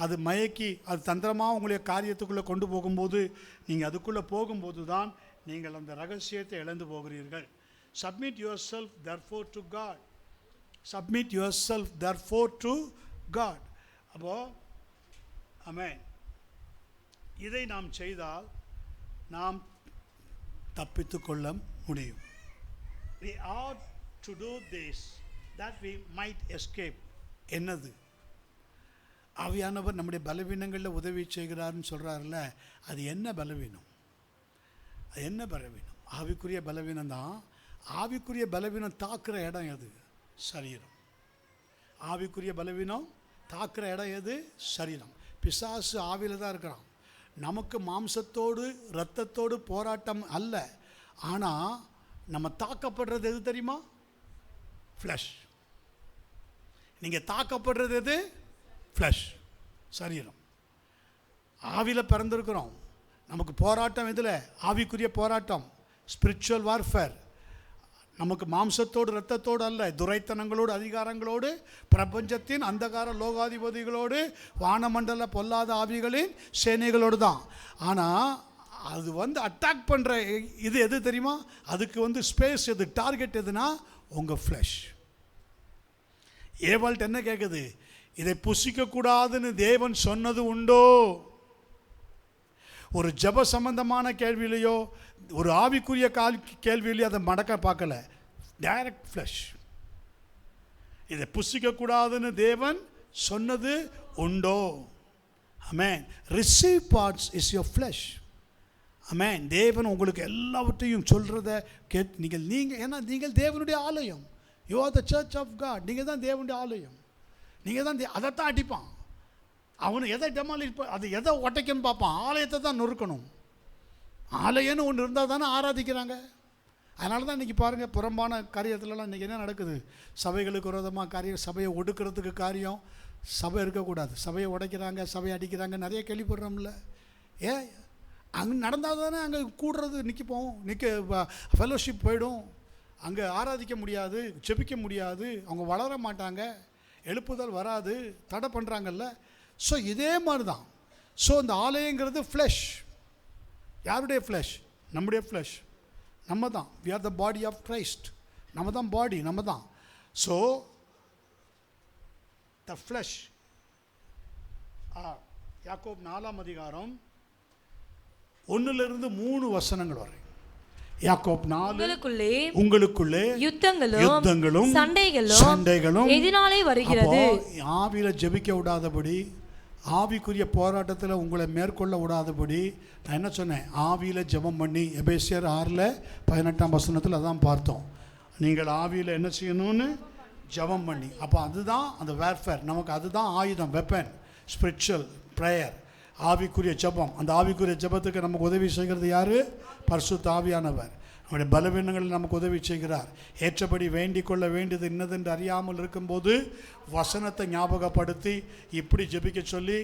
அது மயக்கி அது தந்திரமாக உங்களைய காரியத்துக்குள்ளே கொண்டு போகும்போது, நீங்கள் அதுக்குள்ளே போகும்போது தான் நீங்கள் அந்த ரகசியத்தை இழந்து போகிறீர்கள். Submit your self therefore to God. Submit your self therefore to God. அப்போ ஆமென், இதை நாம் செய்தால் நாம் தப்பித்து கொள்ள முடியும். We ought to do this that we might escape. என்னது? ஆவியானவர் நம்முடைய பலவீனங்களில் உதவி செய்கிறார்னு சொல்கிறார்ல, அது என்ன பலவீனம்? அது என்ன பலவீனம்? ஆவிக்குரிய பலவீனம் தான். ஆவிக்குரிய பலவீனம் தாக்குற இடம் எது? சரீரம். ஆவிக்குரிய பலவீனம் தாக்குற இடம் எது? சரீரம். பிசாசு ஆவியில் தான் இருக்கிறான். நமக்கு மாம்சத்தோடு இரத்தத்தோடு போராட்டம் அல்ல. ஆனால் நம்ம தாக்கப்படுறது எது தெரியுமா? ஃப்ளஷ். நீங்கள் தாக்கப்படுறது எது? ஃப்ளஷ், சரீரம். ஆவியில் பிறந்திருக்கிறோம். நமக்கு போராட்டம் எதில்? ஆவிக்குரிய போராட்டம், ஸ்பிரிச்சுவல் வார்ஃபேர். நமக்கு மாம்சத்தோடு இரத்தத்தோடு அல்ல, துரைத்தனங்களோடு, அதிகாரங்களோடு, பிரபஞ்சத்தின் அந்தகார லோகாதிபதிகளோடு, வானமண்டல பொல்லாத ஆவிகளின் சேனைகளோடு தான். ஆனால் அது வந்து அட்டாக் பண்ணுற இது எது தெரியுமா? அதுக்கு வந்து ஸ்பேஸ் எது, டார்கெட் எதுனா உங்கள் ஃப்ளஷ். ஏவாள்கிட்ட என்ன கேட்குது? இதை புசிக்கக்கூடாதுன்னு தேவன் சொன்னது உண்டோ? ஒரு ஜப சம்பந்தமான கேள்வியிலையோ ஒரு ஆவிக்குரிய கேள்வியிலையோ அதை மடக்க பார்க்கல. Direct flesh. இதை புசிக்கக்கூடாதுன்னு தேவன் சொன்னது உண்டோ? Amen. Receive parts is your flesh. Amen. தேவன் உங்களுக்கு எல்லாவற்றையும் சொல்கிறத நீங்கள் ஏன்னா நீங்கள் தேவனுடைய ஆலயம். You are the church of God. நீங்கள் தான் தேவனுடைய ஆலயம். நீங்கள் தான் அதைத்தான் அடிப்பான் அவனு. எதை டெமாலிஷ், அது எதை ஒட்டைக்கன்னு பார்ப்பான்? ஆலயத்தை தான் நொறுக்கணும். ஆலயம்னு ஒன்று இருந்தால் தானே ஆராதிக்கிறாங்க. அதனால தான் இன்றைக்கி பாருங்கள், புறம்பான காரியத்துலலாம் இன்றைக்கி என்ன நடக்குது? சபைகளுக்கு விரோதமாக காரியம், சபையை ஒடுக்கிறதுக்கு காரியம். சபை இருக்கக்கூடாது, சபையை உடைக்கிறாங்க, சபையை அடிக்கிறாங்க, நிறைய கேள்விப்படுறோம்ல. அங்கே நடந்தால் தானே அங்கே கூடுறது ஃபெலோஷிப் போயிடும். அங்கே ஆராதிக்க முடியாது, ஜெபிக்க முடியாது, அவங்க வளர மாட்டாங்க, எழுப்புதல் வராது, தடை பண்ணுறாங்கல்ல. ஸோ இதே மாதிரி தான். ஸோ இந்த ஆலயங்கிறது ஃப்ளஷ். யாருடைய ஃப்ளஷ்? நம்முடைய ஃப்ளஷ். நம்ம தான். We are the body of Christ. நம்ம தான் பாடி, நம்ம தான். So the flesh. யாக்கோப் 4ஆம் அதிகாரம் 1-3 வசனங்கள் வரை. யாக்கோப் 4 உங்களுக்குள்ளே யுத்தங்களும் சண்டைகளும் எதனாலே வருகிறது? ஆவியில ஜெபிக்க விடாதபடி, ஆவிக்குரிய போராட்டத்தில் உங்களை மேற்கொள்ள விடாதபடி நான் என்ன சொன்னேன்? ஆவியில் ஜெபம் பண்ணி. எபேசியர் 6:18 அதான் பார்த்தோம். நீங்கள் ஆவியில் என்ன செய்யணும்னு ஜெபம் பண்ணி. அப்போ அதுதான் அந்த வேர்ஃபேர், நமக்கு அதுதான் ஆயுதம், வெப்பன், ஸ்பிரிச்சுவல் ப்ரேயர், ஆவிக்குரிய ஜெபம். அந்த ஆவிக்குரிய ஜெபத்துக்கு நமக்கு உதவி செய்கிறது யார்? பரிசுத்த ஆவியானவர். நம்முடைய பலவீனங்களில் நமக்கு உதவி செய்கிறார். ஏற்றபடி வேண்டிக் கொள்ள வேண்டியது இன்னதென்று அறியாமல் இருக்கும்போது வசனத்தை ஞாபகப்படுத்தி இப்படி ஜெபிக்க சொல்லி,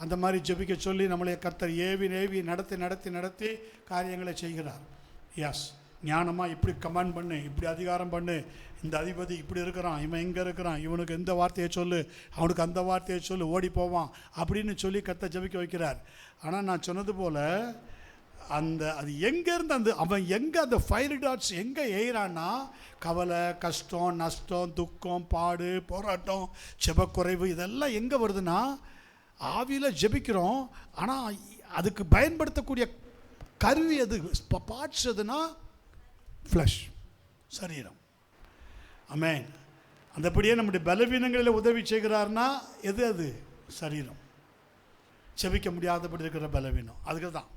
அந்த மாதிரி ஜெபிக்க சொல்லி நம்மளை கர்த்தர் ஏவி நடத்தி காரியங்களை செய்கிறார். எஸ், ஞானமாக இப்படி கமாண்ட் பண்ணு, இப்படி அதிகாரம் பண்ணு, இந்த அதிபதி இப்படி இருக்கிறான், இவன் எங்கே இருக்கிறான், இவனுக்கு இந்த வார்த்தையை சொல்லு, அவனுக்கு அந்த வார்த்தையை சொல்லு, ஓடி போவான் அப்படின்னு சொல்லி கர்த்தர் ஜெபிக்க வைக்கிறார். ஆனால் நான் சொன்னது போல் அது எங்கேருந்து அவன் எங்கே அந்த ஃபயர் டாட்ஸ் எங்கே எய்கிறான்னா, கவலை, கஷ்டம், நஷ்டம், துக்கம், பாடு, போராட்டம், செபக்குறைவு இதெல்லாம் எங்கே வருதுன்னா, ஆவியில் ஜெபிக்கிறோம். ஆனால் அதுக்கு பயன்படுத்தக்கூடிய கருவி எது, பார்ட்ஸ் எதுனா ஃப்ளஷ், சரீரம். ஆமென். அந்தபடியே நம்முடைய பலவீனங்களில் உதவி செய்கிறார்னா எது? அது சரீரம். ஜெபிக்க முடியாதபடி இருக்கிற பலவீனம், அதுக்கு தான்.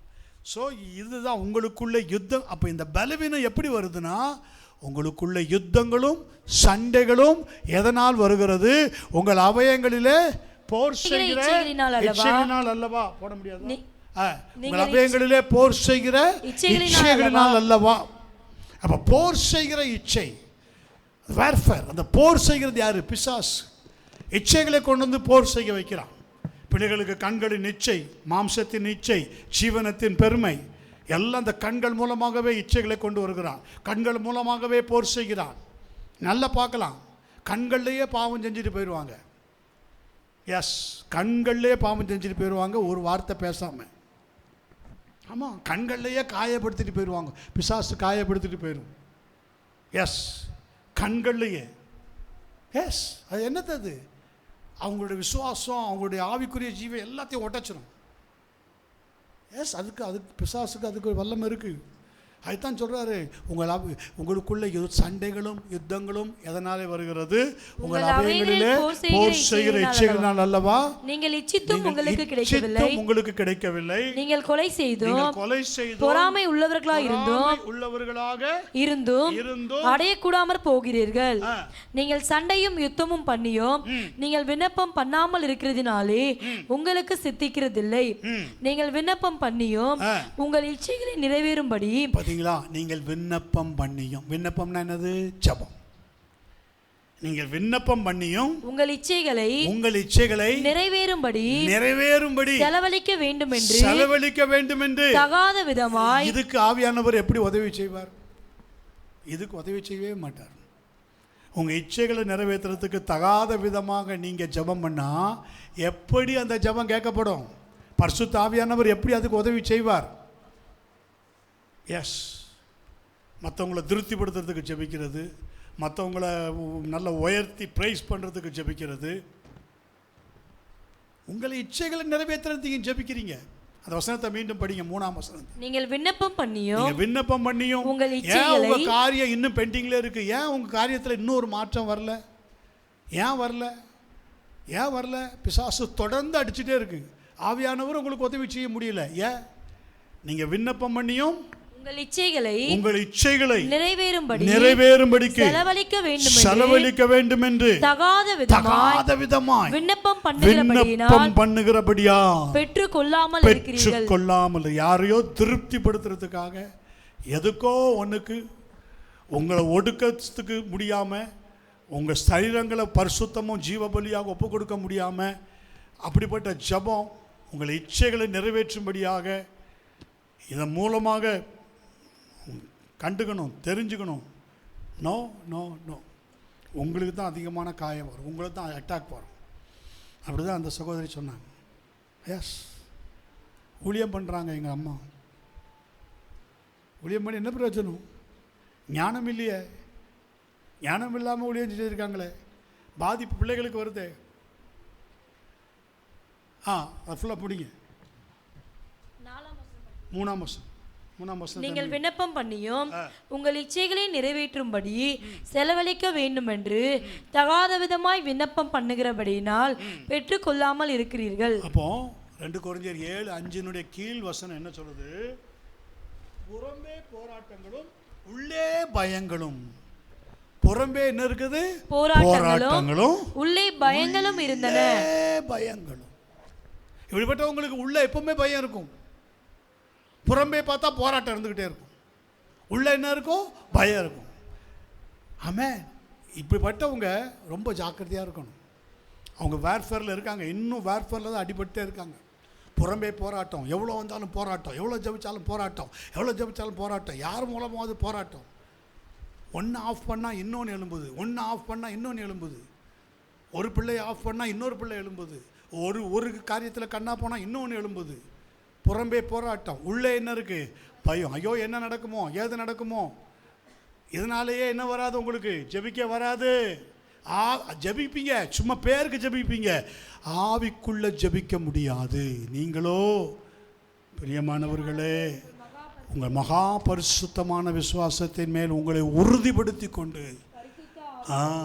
ஸோ இதுதான் உங்களுக்குள்ள யுத்தம். அப்போ இந்த பலவீனம் எப்படி வருதுன்னா, உங்களுக்குள்ள யுத்தங்களும் சண்டைகளும் எதனால் வருகிறது? உங்கள் அவயங்களிலே போர் செய்கிற இச்சைகளினால் அல்லவா? போட முடியாது. உங்கள் அவயங்களிலே போர் செய்கிற இச்சைகளினால் அல்லவா? அப்போ போர் செய்கிற இச்சை, வார்ஃபேர். அந்த போர் செய்கிறது யாரு? பிசாசு. இச்சைகளை கொண்டு வந்து போர் செய்ய வைக்கிறான். பிள்ளைகளுக்கு கண்களின் இச்சை, மாம்சத்தின் இச்சை, ஜீவனத்தின் பெருமை எல்லாம் அந்த கண்கள் மூலமாகவே இச்சைகளை கொண்டு வருகிறான். கண்கள் மூலமாகவே போர் செய்கிறான். நல்லா பார்க்கலாம், கண்கள்லேயே பாவம் செஞ்சுட்டு போயிடுவாங்க. எஸ், கண்கள்லேயே பாவம் செஞ்சுட்டு போயிடுவாங்க, ஒரு வார்த்தை பேசாமல். ஆமாம், கண்கள்லேயே காயப்படுத்திட்டு போயிடுவாங்க. பிசாசு காயப்படுத்திட்டு போயிடும். எஸ், கண்கள்லேயே. எஸ், அது என்னது? அது அவங்களுடைய விசுவாசம், அவங்களுடைய ஆவிக்குரிய ஜீவன் எல்லாத்தையும் ஒட்டச்சிடும். எஸ், அதுக்கு பிசாசுக்கு அதுக்கு ஒரு வல்லமை இருக்குது. அதுதான் சொல்கிறாரு, உங்களுக்குள்ள சண்டைகளும் யுத்தங்களும் எதனாலே வருகிறது? உங்கள் அவயங்களிலே போர் செய்கிற இச்சைகளினால் அல்லவா? நீங்கள் இச்சித்தும் உங்களுக்கு கிடைக்கவில்லை. நீங்கள் கொலை செய்தும் பொறாமை உள்ளவர்களாக இருந்தும் அடையக்கூடாமற் போகிறீர்கள். நீங்கள் சண்டையும் யுத்தமும் பண்ணியும் நீங்கள் விண்ணப்பம் பண்ணாமல் இருக்கிறதினாலே உங்களுக்கு சித்திக்கிறதில்லை. நீங்கள் விண்ணப்பம் பண்ணியும் உங்கள் இச்சைகளை நிறைவேறும்படி. நீங்கள் விண்ணப்பம் பண்ணியும், விண்ணப்பம்னா என்னது? ஜெபம். நீங்கள் விண்ணப்பம் பண்ணியும் உங்கள் இச்சைகளை நிறைவேறும்படி செலவழிக்க வேண்டும் என்று தகாத விதமாய். இதுக்கு ஆவியானவர் எப்படி உதவி செய்வார்? இதுக்கு உதவி செய்யவே மாட்டார். உங்க இச்சைகளை நிறைவேற்றுறதுக்கு தகாத விதமாக நீங்க ஜெபம் பண்ணா எப்படி அந்த ஜெபம் கேட்கப்படும்? பரிசுத்த ஆவியானவர் எப்படி அதுக்கு உதவி செய்வார்? எஸ், மற்றவங்களை திருப்திப்படுத்துறதுக்கு ஜெபிக்கிறது, மற்றவங்களை நல்ல உயர்த்தி ப்ரைஸ் பண்ணுறதுக்கு ஜெபிக்கிறது, உங்களை இச்சைகளை நிறைவேற்றுறதுக்கு ஜெபிக்கிறீங்க. அந்த வசனத்தை மீண்டும் படிங்க, 3ஆம் வசனம். நீங்கள் விண்ணப்பம் பண்ணியும் உங்கள் இச்சைகளை, உங்க காரியம் இன்னும் பெண்டிங்ல இருக்கு. ஏன் உங்க காரியத்தில் இன்னும் ஒரு மாற்றம் வரல? ஏன் வரல? பிசாசு தொடர்ந்து அடிச்சுட்டே இருக்கு. ஆவியானவர் உங்களுக்கு உதவி செய்ய முடியல. ஏன்? நீங்க விண்ணப்பம் பண்ணியும் உங்கள் இச்சைகளை நிறைவேறும்படிக்கு செலவழிக்க வேண்டும் என்று தகாத விதமாய் விண்ணப்பம் பண்ணுகிறபடியா பெற்றுக்கொள்ளாமல். யாரையோ திருப்திப்படுத்துறதுக்காக, எதுக்கோ ஒன்றுக்கு உங்களை ஒடுக்கிறதுக்கு முடியாம, உங்க சரீரங்களை பரிசுத்தமும் ஜீவபலியாக ஒப்பு கொடுக்க முடியாம, அப்படிப்பட்ட ஜெபம் உங்கள் இச்சைகளை நிறைவேற்றும்படியாக இதன் மூலமாக கண்டுக்கணும், தெரிஞ்சுக்கணும். நோ நோ நோ, உங்களுக்கு தான் அதிகமான காயம் வரும், உங்களுக்கு தான் அட்டாக் வரும். அப்படி தான் அந்த சகோதரி சொன்னாங்க. எஸ், ஊழியம் பண்ணுறாங்க எங்கள் அம்மா. ஊழியம் பண்ணி என்ன பிரயோஜனம்? ஞானம் இல்லையே. ஞானம் இல்லாமல் ஊழியம் செஞ்சுருக்காங்களே, பாதிப்பு பிள்ளைகளுக்கு வருது. அது ஃபுல்லாக பிடிங்க. 3ஆம் வருஷம் 3ஆம் வசனம் நீங்கள் விண்ணப்பம் பண்ணியும் உங்கள் இச்சைகளை நிறைவேற்றும்படி செலவழிக்க வேண்டும் என்று தகாத விதமாய் விண்ணப்பம் பண்ணுகிறபடியினால் பெற்றுக்கொள்ளாமல் இருக்கிறீர்கள். அப்போ 2 கொரிந்தியர் 7:5 கீழ் வசனம் என்ன சொல்லுது? புறம்பே போராட்டங்களும் உள்ளே பயங்களும். புறம்பே என்ன இருக்குது? போராட்டங்களும் உள்ளே பயங்களும் இருந்தன. பயங்களும். இப்படிப்பட்டவங்களுக்கு உள்ள எப்பவுமே பயம் இருக்கும். புறம்பே பார்த்தா போராட்டம் இருந்துகிட்டே இருக்கும், உள்ள என்ன இருக்கும்? பயம் இருக்கும். ஆமென். இப்படிப்பட்டவங்க ரொம்ப ஜாக்கிரதையாக இருக்கணும். அவங்க வேர்ஃபேரில் இருக்காங்க, இன்னும் வேர்ஃபேரில் தான் அடிபட்டே இருக்காங்க. புறம்பே போராட்டம், எவ்வளோ வந்தாலும் போராட்டம், எவ்வளோ ஜபிச்சாலும் போராட்டம், எவ்வளோ ஜபிச்சாலும் போராட்டம், யார் மூலமாவது போராட்டம். ஒன்று ஆஃப் பண்ணால் இன்னொன்று எழும்புது, ஒன்று ஆஃப் பண்ணால் இன்னொன்று எழும்புது, ஒரு பிள்ளையை ஆஃப் பண்ணால் இன்னொரு பிள்ளை எழும்புது, ஒரு காரியத்தில் கண்ணா போனால் இன்னொன்று எழும்புது. புறம்பே போராட்டம், உள்ளே என்ன இருக்குது? பயம். ஐயோ என்ன நடக்குமோ, ஏது நடக்குமோ. இதனாலேயே என்ன வராது? உங்களுக்கு ஜெபிக்க வராது. ஜெபிப்பீங்க, சும்மா பேருக்கு ஜெபிப்பீங்க, ஆவிக்குள்ள ஜெபிக்க முடியாது. நீங்களோ பிரியமானவர்களே, உங்கள் மகா பரிசுத்தமான விசுவாசத்தின் மேல் உங்களை உறுதிப்படுத்தி கொண்டு,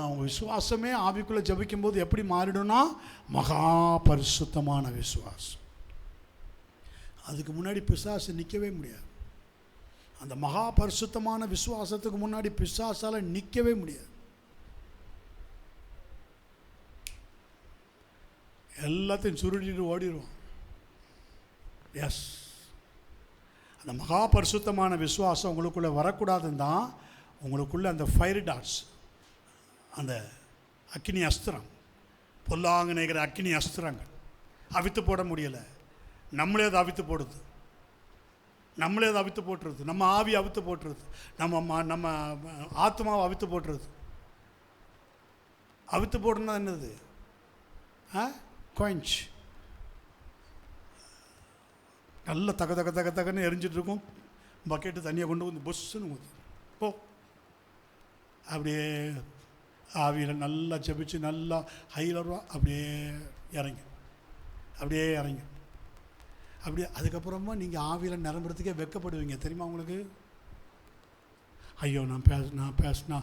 உங்கள் விசுவாசமே ஆவிக்குள்ளே ஜெபிக்கும் போது எப்படி மாறிடும்னா மகா பரிசுத்தமான விசுவாசம். அதுக்கு முன்னாடி பிசாசு நிற்கவே முடியாது. அந்த மகா பரிசுத்தமான விசுவாசத்துக்கு முன்னாடி பிசாசால நிற்கவே முடியாது. எல்லாத்தையும் சுருட்டிட்டு ஓடிடுவான். எஸ், அந்த மகா பரிசுத்தமான விசுவாசம் உங்களுக்குள்ளே வரக்கூடாதுன்னு தான் உங்களுக்குள்ளே அந்த ஃபயர் டாட்ஸ், அந்த அக்கினி அஸ்திரம், பொல்லாங்க நினைக்கிற அக்கினி அஸ்திரங்கள் அவித்து போட முடியலை. நம்மளே அதை அவித்து போடுது, நம்மளே அதை அவித்து போட்டுருது, நம்ம ஆவி அவித்து போட்டுருது, நம்ம ஆத்மாவை அவித்து போட்டுருது. அவித்து போடுனா என்னது? குவென்ச். நல்லா தகன்னு எரிஞ்சிட்டு இருக்கும். பக்கெட்டு தண்ணியை கொண்டு வந்து புஷ்ஷுன்னு ஊற்றி போ. அப்படியே ஆவியில் நல்லா ஜெபிச்சு நல்லா ஹைலராக அப்படியே இறங்கி அப்படியே அதுக்கப்புறமா நீங்கள் ஆவியில் நிரம்புறதுக்கே வெட்கப்படுவீங்க. தெரியுமா உங்களுக்கு? ஐயோ நான் பேசினா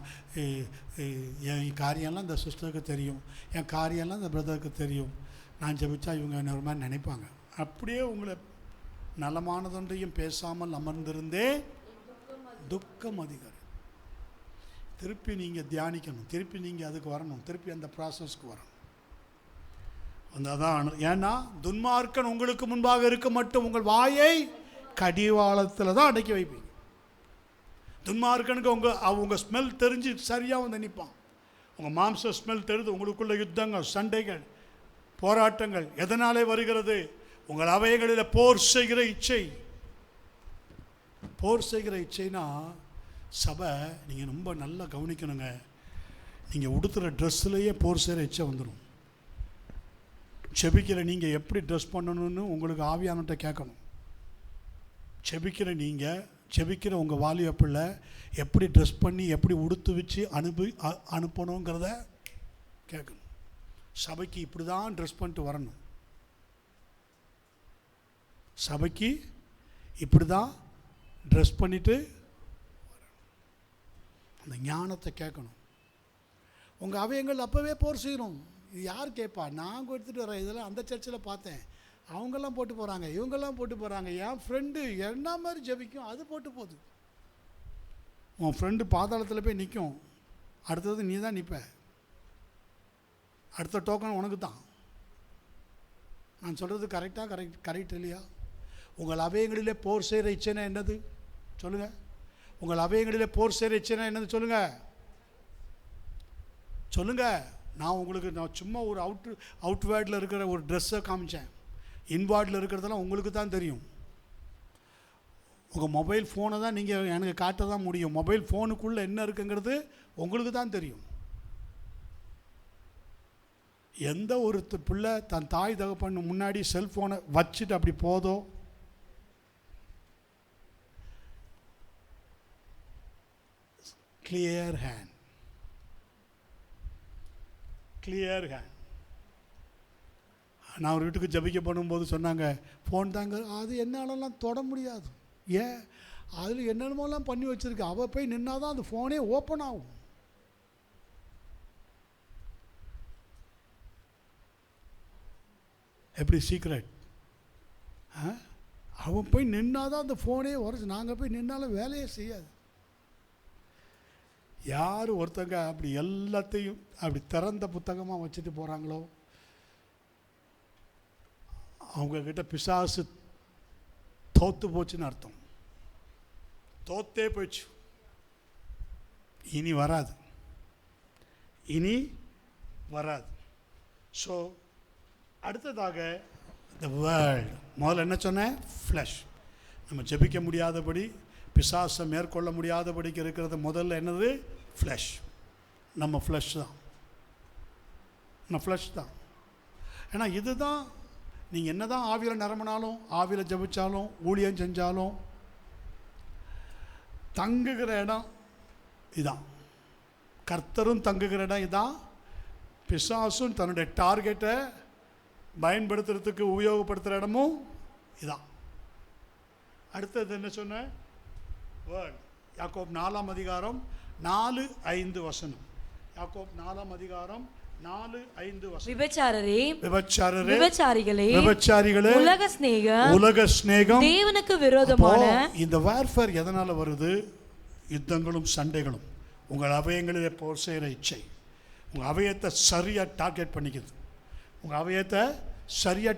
என் காரியம்லாம் இந்த சிஸ்டருக்கு தெரியும், என் காரியம்லாம் இந்த பிரதருக்கு தெரியும், நான் ஜெபிச்சா இவங்க என்ன ஒரு மாதிரி நினைப்பாங்க. அப்படியே உங்களை நலமானதொன்றையும் பேசாமல் அமர்ந்திருந்தே துக்கம் அதிகாரி. திருப்பி நீங்கள் தியானிக்கணும், திருப்பி நீங்கள் அதுக்கு வரணும், திருப்பி அந்த ப்ராசஸ்க்கு வரணும். அதான். ஏன்னா துன்மார்க்கன் உங்களுக்கு முன்பாக இருக்க மட்டும் உங்கள் வாயை கடிவாளத்தில் தான் அடக்கி வைப்பீங்க. துன்மார்க்கனுக்கு அவங்க ஸ்மெல் தெரிஞ்சு சரியாக வந்து நிற்பான். உங்கள் மாம்ச ஸ்மெல் தெரிஞ்சு உங்களுக்குள்ள யுத்தங்கள், சண்டைகள், போராட்டங்கள் எதனாலே வருகிறது? உங்கள் அவைகளில் போர் செய்கிற இச்சை. போர் செய்கிற இச்சைனா சபை நீங்கள் ரொம்ப நல்லா கவனிக்கணுங்க. நீங்கள் உடுத்துகிற ட்ரெஸ்ஸுலேயே போர் செய்கிற இச்சை வந்துடும். செபிக்கிற நீங்கள் எப்படி ட்ரெஸ் பண்ணணும்னு உங்களுக்கு ஆவியானட்ட கேட்கணும். செபிக்கிற உங்கள் வாலிப பிள்ளை எப்படி ட்ரெஸ் பண்ணி எப்படி உடுத்து வச்சு அனுப்பணுங்கிறத கேட்கணும். சபைக்கு இப்படி தான் ட்ரெஸ் பண்ணிட்டு வரணும், சபைக்கு இப்படி தான் ட்ரெஸ் பண்ணிட்டு அந்த ஞானத்தை கேட்கணும். உங்கள் அவையங்கள் அப்போவே போர் செய்யணும். இது யார் கேட்பா? நான் எடுத்துகிட்டு வரேன், இதெல்லாம் அந்த சர்ச்சில் பார்த்தேன், அவங்கெல்லாம் போட்டு போகிறாங்க, இவங்கெல்லாம் போட்டு போகிறாங்க, என் ஃப்ரெண்டு என்ன மாதிரி ஜபிக்கும், அது போட்டு போகுது. உன் ஃப்ரெண்டு பாதாளத்தில் போய் நிற்கும், அடுத்தது நீ தான் நிற்ப, அடுத்த டோக்கன் உனக்கு தான். நான் சொல்கிறது கரெக்ட் இல்லையா? உங்கள் அவையங்களிலே போர் செய்கிற இச்சைனா என்னது சொல்லுங்கள்? உங்கள் அவையங்களிலே போர் செய்கிற இச்சைனா என்னது சொல்லுங்கள்? நான் சும்மா ஒரு அவுட்வேர்டில் இருக்கிற ஒரு ட்ரெஸ்ஸை காமிச்சேன். இன்வார்டில் இருக்கிறதெல்லாம் உங்களுக்கு தான் தெரியும். உங்கள் மொபைல் ஃபோனை தான் நீங்கள் எனக்கு காட்ட தான் முடியும். மொபைல் ஃபோனுக்குள்ளே என்ன இருக்குங்கிறது உங்களுக்கு தான் தெரியும். எந்த ஒரு பிள்ளை தன் தாய் தகப்பன் முன்னாடி செல்ஃபோனை வச்சுட்டு அப்படி போதோ, கிளியர் ஹேண்ட். நான் ஒரு வீட்டுக்கு ஜபிக்க பண்ணும்போது சொன்னாங்க, ஃபோன் தாங்க, அது என்னாலலாம் தொட முடியாது. ஏன்? அதில் என்னென்னமோலாம் பண்ணி வச்சுருக்கு. அவள் போய் நின்னா தான் அந்த ஃபோனே ஓப்பன் ஆகும். எப்படி சீக்ரெட்? அவன் போய் நின்னா தான் அந்த ஃபோனே உரைச்சி. நாங்கள் போய் நின்னாலும் வேலையே செய்யாது. யார் ஒருத்தங்க அப்படி எல்லாத்தையும் அப்படி திறந்த புத்தகமாக வச்சுட்டு போகிறாங்களோ அவங்கக்கிட்ட பிசாசு தோத்து போச்சுன்னு அர்த்தம். தோத்தே போயிடுச்சு, இனி வராது, இனி வராது. ஸோ அடுத்ததாக த வேர்ல்டு. முதல்ல என்ன சொன்னேன்? ஃப்ளஷ். நம்ம ஜெபிக்க முடியாதபடி, பிசாசை மேற்கொள்ள முடியாதபடிக்கு இருக்கிறது முதல்ல என்னது? ஃப்ளஷ். நம்ம ஃப்ளஷ் தான், நம்ம ஃப்ளஷ் தான். ஏன்னா இதுதான், நீங்கள் என்ன தான் ஆவியில் நிரம்பினாலும், ஆவியில் ஜெபிச்சாலும், ஊழியம் செஞ்சாலும் தங்குகிற இடம் இதான். கர்த்தரும் தங்குகிற இடம் இதான். பிசாசும் தன்னுடைய டார்கெட்டை பயன்படுத்துறதுக்கு உபயோகப்படுத்துகிற இடமும் இதான். அடுத்தது என்ன சொன்ன? வேர்ல்ட். யாக்கோப் 4ஆம் அதிகாரம் 4-5 வசனம். யாக்கோப் 4ஆம் அதிகாரம் 4-5 வசனம். விபச்சாரரே, விபச்சாரரே, விபச்சாரிகளே, விபச்சாரிகளே, உலக சிநேகம், உலக சிநேகம் தேவனுக்கு விரோதமான. இந்த வார்ஃபேர் எதனால் வருது? யுத்தங்களும் சண்டைகளும். உங்கள் அவயங்களிலே போர் செய்கிற இச்சை உங்கள் அவயத்தை சரியாக டார்கெட் பண்ணிக்குது. உங்கள் அவயத்தை சரியாக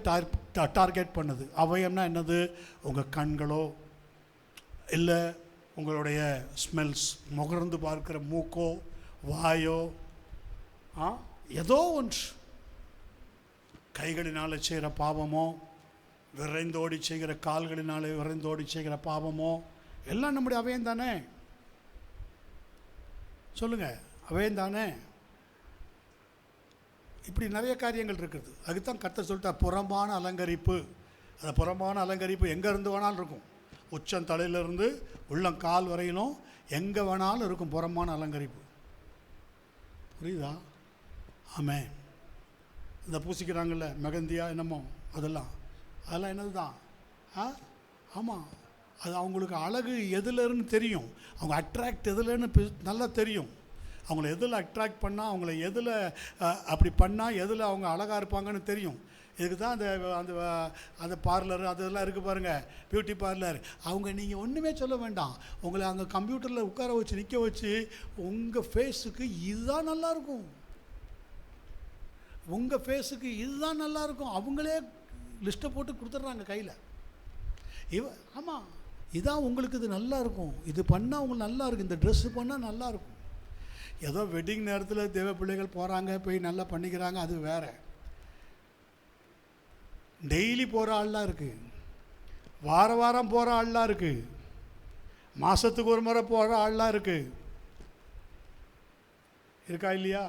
டார்கெட் பண்ணுது. அவயம்னா என்னது? உங்கள் கண்களோ, இல்லை உங்களுடைய ஸ்மெல்ஸ், முகர்ந்து பார்க்குற மூக்கோ, வாயோ, ஏதோ ஒன்று. கைகளினால் செய்கிற பாவமோ, விரைந்தோடி செய்கிற கால்களினாலே விரைந்தோடி செய்கிற பாவமோ, எல்லாம் நம்முடைய அவயம் தானே. சொல்லுங்கள், அவயம் தானே. இப்படி நிறைய காரியங்கள் இருக்குது. அதுதான் கர்த்தர் சொல்லிட்டா புறம்பான அலங்கரிப்பு. அந்த புறம்பான அலங்கரிப்பு எங்கே இருந்து வேணாலும் இருக்கும். உச்சம் தலையிலிருந்து உள்ளங்கால் வரையிலும் எங்கே வேணாலும் இருக்கும் புறம்பான அலங்கரிப்பு. புரியுதா? ஆமென். இந்த பூசிக்கிறாங்கல்ல மெகந்தியா என்னமோ, அதெல்லாம் என்னது தான்? ஆமாம், அது அவங்களுக்கு அழகு எதுலன்னு தெரியும். அவங்க அட்ராக்ட் எதுலன்னு நல்லா தெரியும். அவங்கள எதில் அட்ராக்ட் பண்ணால், அவங்கள எதில் அப்படி பண்ணால் எதில் அவங்க அழகாக இருப்பாங்கன்னு தெரியும். இதுக்கு தான் அந்த அந்த அந்த பார்லரு அதெல்லாம் இருக்குது பாருங்கள், பியூட்டி பார்லர். அவங்க நீங்கள் ஒன்றுமே சொல்ல வேண்டாம், உங்களை அங்கே கம்ப்யூட்டரில் உட்கார வச்சு நிற்க வச்சு உங்கள் ஃபேஸுக்கு இதுதான் நல்லாயிருக்கும், உங்கள் ஃபேஸுக்கு இதுதான் நல்லாயிருக்கும், அவங்களே லிஸ்ட்டை போட்டு கொடுத்துட்றாங்க கையில். ஆமாம், இதான் உங்களுக்கு இது நல்லாயிருக்கும், இது பண்ணால் உங்களுக்கு நல்லா இருக்கும், இந்த ட்ரெஸ்ஸு பண்ணால் நல்லாயிருக்கும். ஏதோ வெட்டிங் நேரத்தில் தேவ பிள்ளைகள் போகிறாங்க, போய் நல்லா பண்ணிக்கிறாங்க, அது வேறு. டெய்லி போகிற ஆள்லாம் இருக்குது, வார வாரம் போகிற ஆள்லாம் இருக்குது, மாதத்துக்கு ஒரு முறை போகிற ஆள்லாம் இருக்குது. இருக்கா இல்லையா?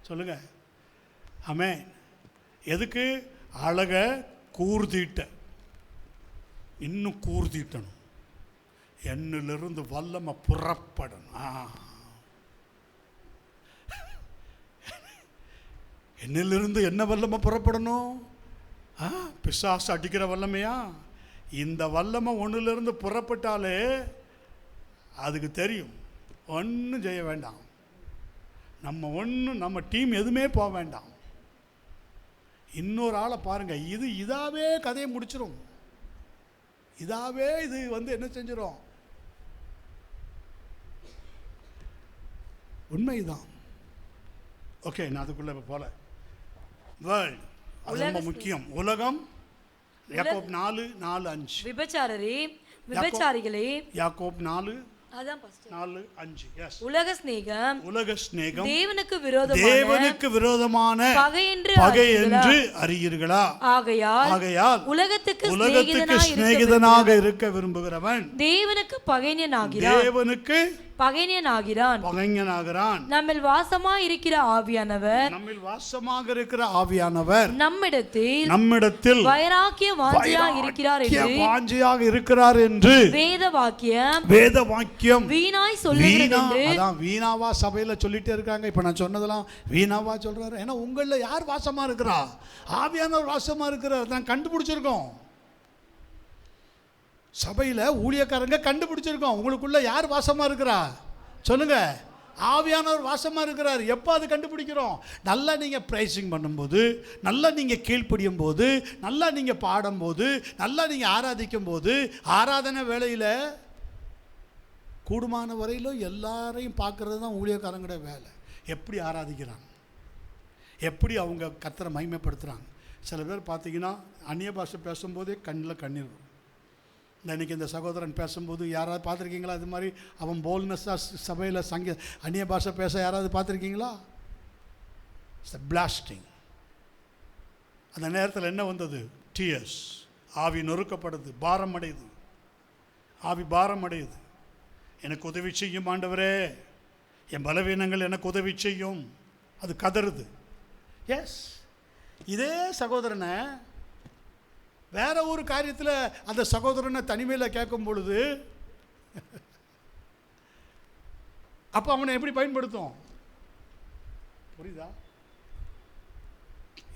சொல்லுங்கள். ஆமென். எதுக்கு? அழகை கூர்தீட்ட, இன்னும் கூர்தீட்டணும், என்னிலிருந்து வல்லமை புறப்படணும். என்னிலிருந்து என்ன வல்லமை புறப்படணும்? பிசாசு அடிக்கிற வல்லமையா? இந்த வல்லமை ஒன்றிலிருந்து புறப்பட்டாலே அதுக்கு தெரியும், ஒன்றும் செய்ய வேண்டாம், நம்ம டீம் எதுவுமே போக வேண்டாம். இன்னொரு ஆளை பாருங்கள், இதாவே கதையை முடிச்சிடும், இதாவே இது என்ன செஞ்சிடும். உண்மைதான். ஓகே, நான் அதுக்குள்ளே இப்போ போல. வேர்ல்ட் அது ரொம்ப முக்கியம். உலகம். யாக்கோப் 4:4-5. விபச்சாரரே, விபச்சாரிகளே, யாக்கோப் 4 அதான் ஃபர்ஸ்ட் 4:5. எஸ். உலக சிநேகம், உலக சிநேகம் தேவனுக்கு விரோதமான பகை என்று அறியீர்களா? ஆகையால் உலகத்துக்கு சிநேகிதனாக இருக்க விரும்புகிறவன் தேவனுக்கு பகைஞனாகிறான். நம்மில் வாசமாக இருக்கிற ஆவியானவர் நம்மிடத்தில் வைராக்கிய வாஞ்சையாக இருக்கிறார் என்று வேத வாக்கியம் வீணாய் சொல்லுகிறது. அதான் வீணாவா சபையில சொல்லிட்டே இருக்காங்க. இப்ப நான் சொன்னதெல்லாம் வீணாவா சொல்றாரு. ஏன்னா உங்கள யார் வாசமா இருக்கிறா? ஆவியானவர் வாசமா இருக்கிறார். நான் கண்டுபிடிச்சிருக்கோம். சபையில் ஊழியக்காரங்க கண்டுபிடிச்சிருக்கோம் உங்களுக்குள்ள யார் வாசமாக இருக்கிறா சொல்லுங்க. ஆவியானவர் வாசமாக இருக்கிறார். எப்போ அது கண்டுபிடிக்கிறோம்? நல்லா நீங்கள் ப்ரைசிங் பண்ணும்போது, நல்லா நீங்கள் கீழ்ப்படியும் போது, நல்லா நீங்கள் பாடும்போது, நல்லா நீங்கள் ஆராதிக்கும் போது, ஆராதனை வேளையில் கூடுமான வரையிலும் எல்லாரையும் பார்க்குறது தான் ஊழியக்காரங்களோட வேலை. எப்படி ஆராதிக்கிறாங்க, எப்படி அவங்க கர்த்தரை மகிமைப்படுத்துகிறாங்க. சில பேர் பார்த்தீங்கன்னா அந்நிய பாஷை பேசும்போதே கண்ணில் கண்ணீர் வரும். இன்றைக்கி இந்த சகோதரன் பேசும்போது யாராவது பார்த்துருக்கீங்களா? அது மாதிரி அவன் போல்னஸாக சபையில் அந்நிய பாஷை பேச யாராவது பார்த்துருக்கீங்களா? It's blasting. அந்த நேரத்தில் என்ன வந்தது? டியர்ஸ். ஆவி நொறுக்கப்படுது, பாரம் அடையுது. ஆவி பாரம் அடையுது. எனக்கு உதவி செய்யும் ஆண்டவரே, என் பலவீனங்கள் எனக்கு உதவி செய்யும். அது கதறுது. எஸ், இதே சகோதரனை வேற ஒரு காரியத்தில் அந்த சகோதரனை தனிமையில் கேட்கும் பொழுது அப்போ அவனை எப்படி பயன்படுத்தும்? புரியுதா?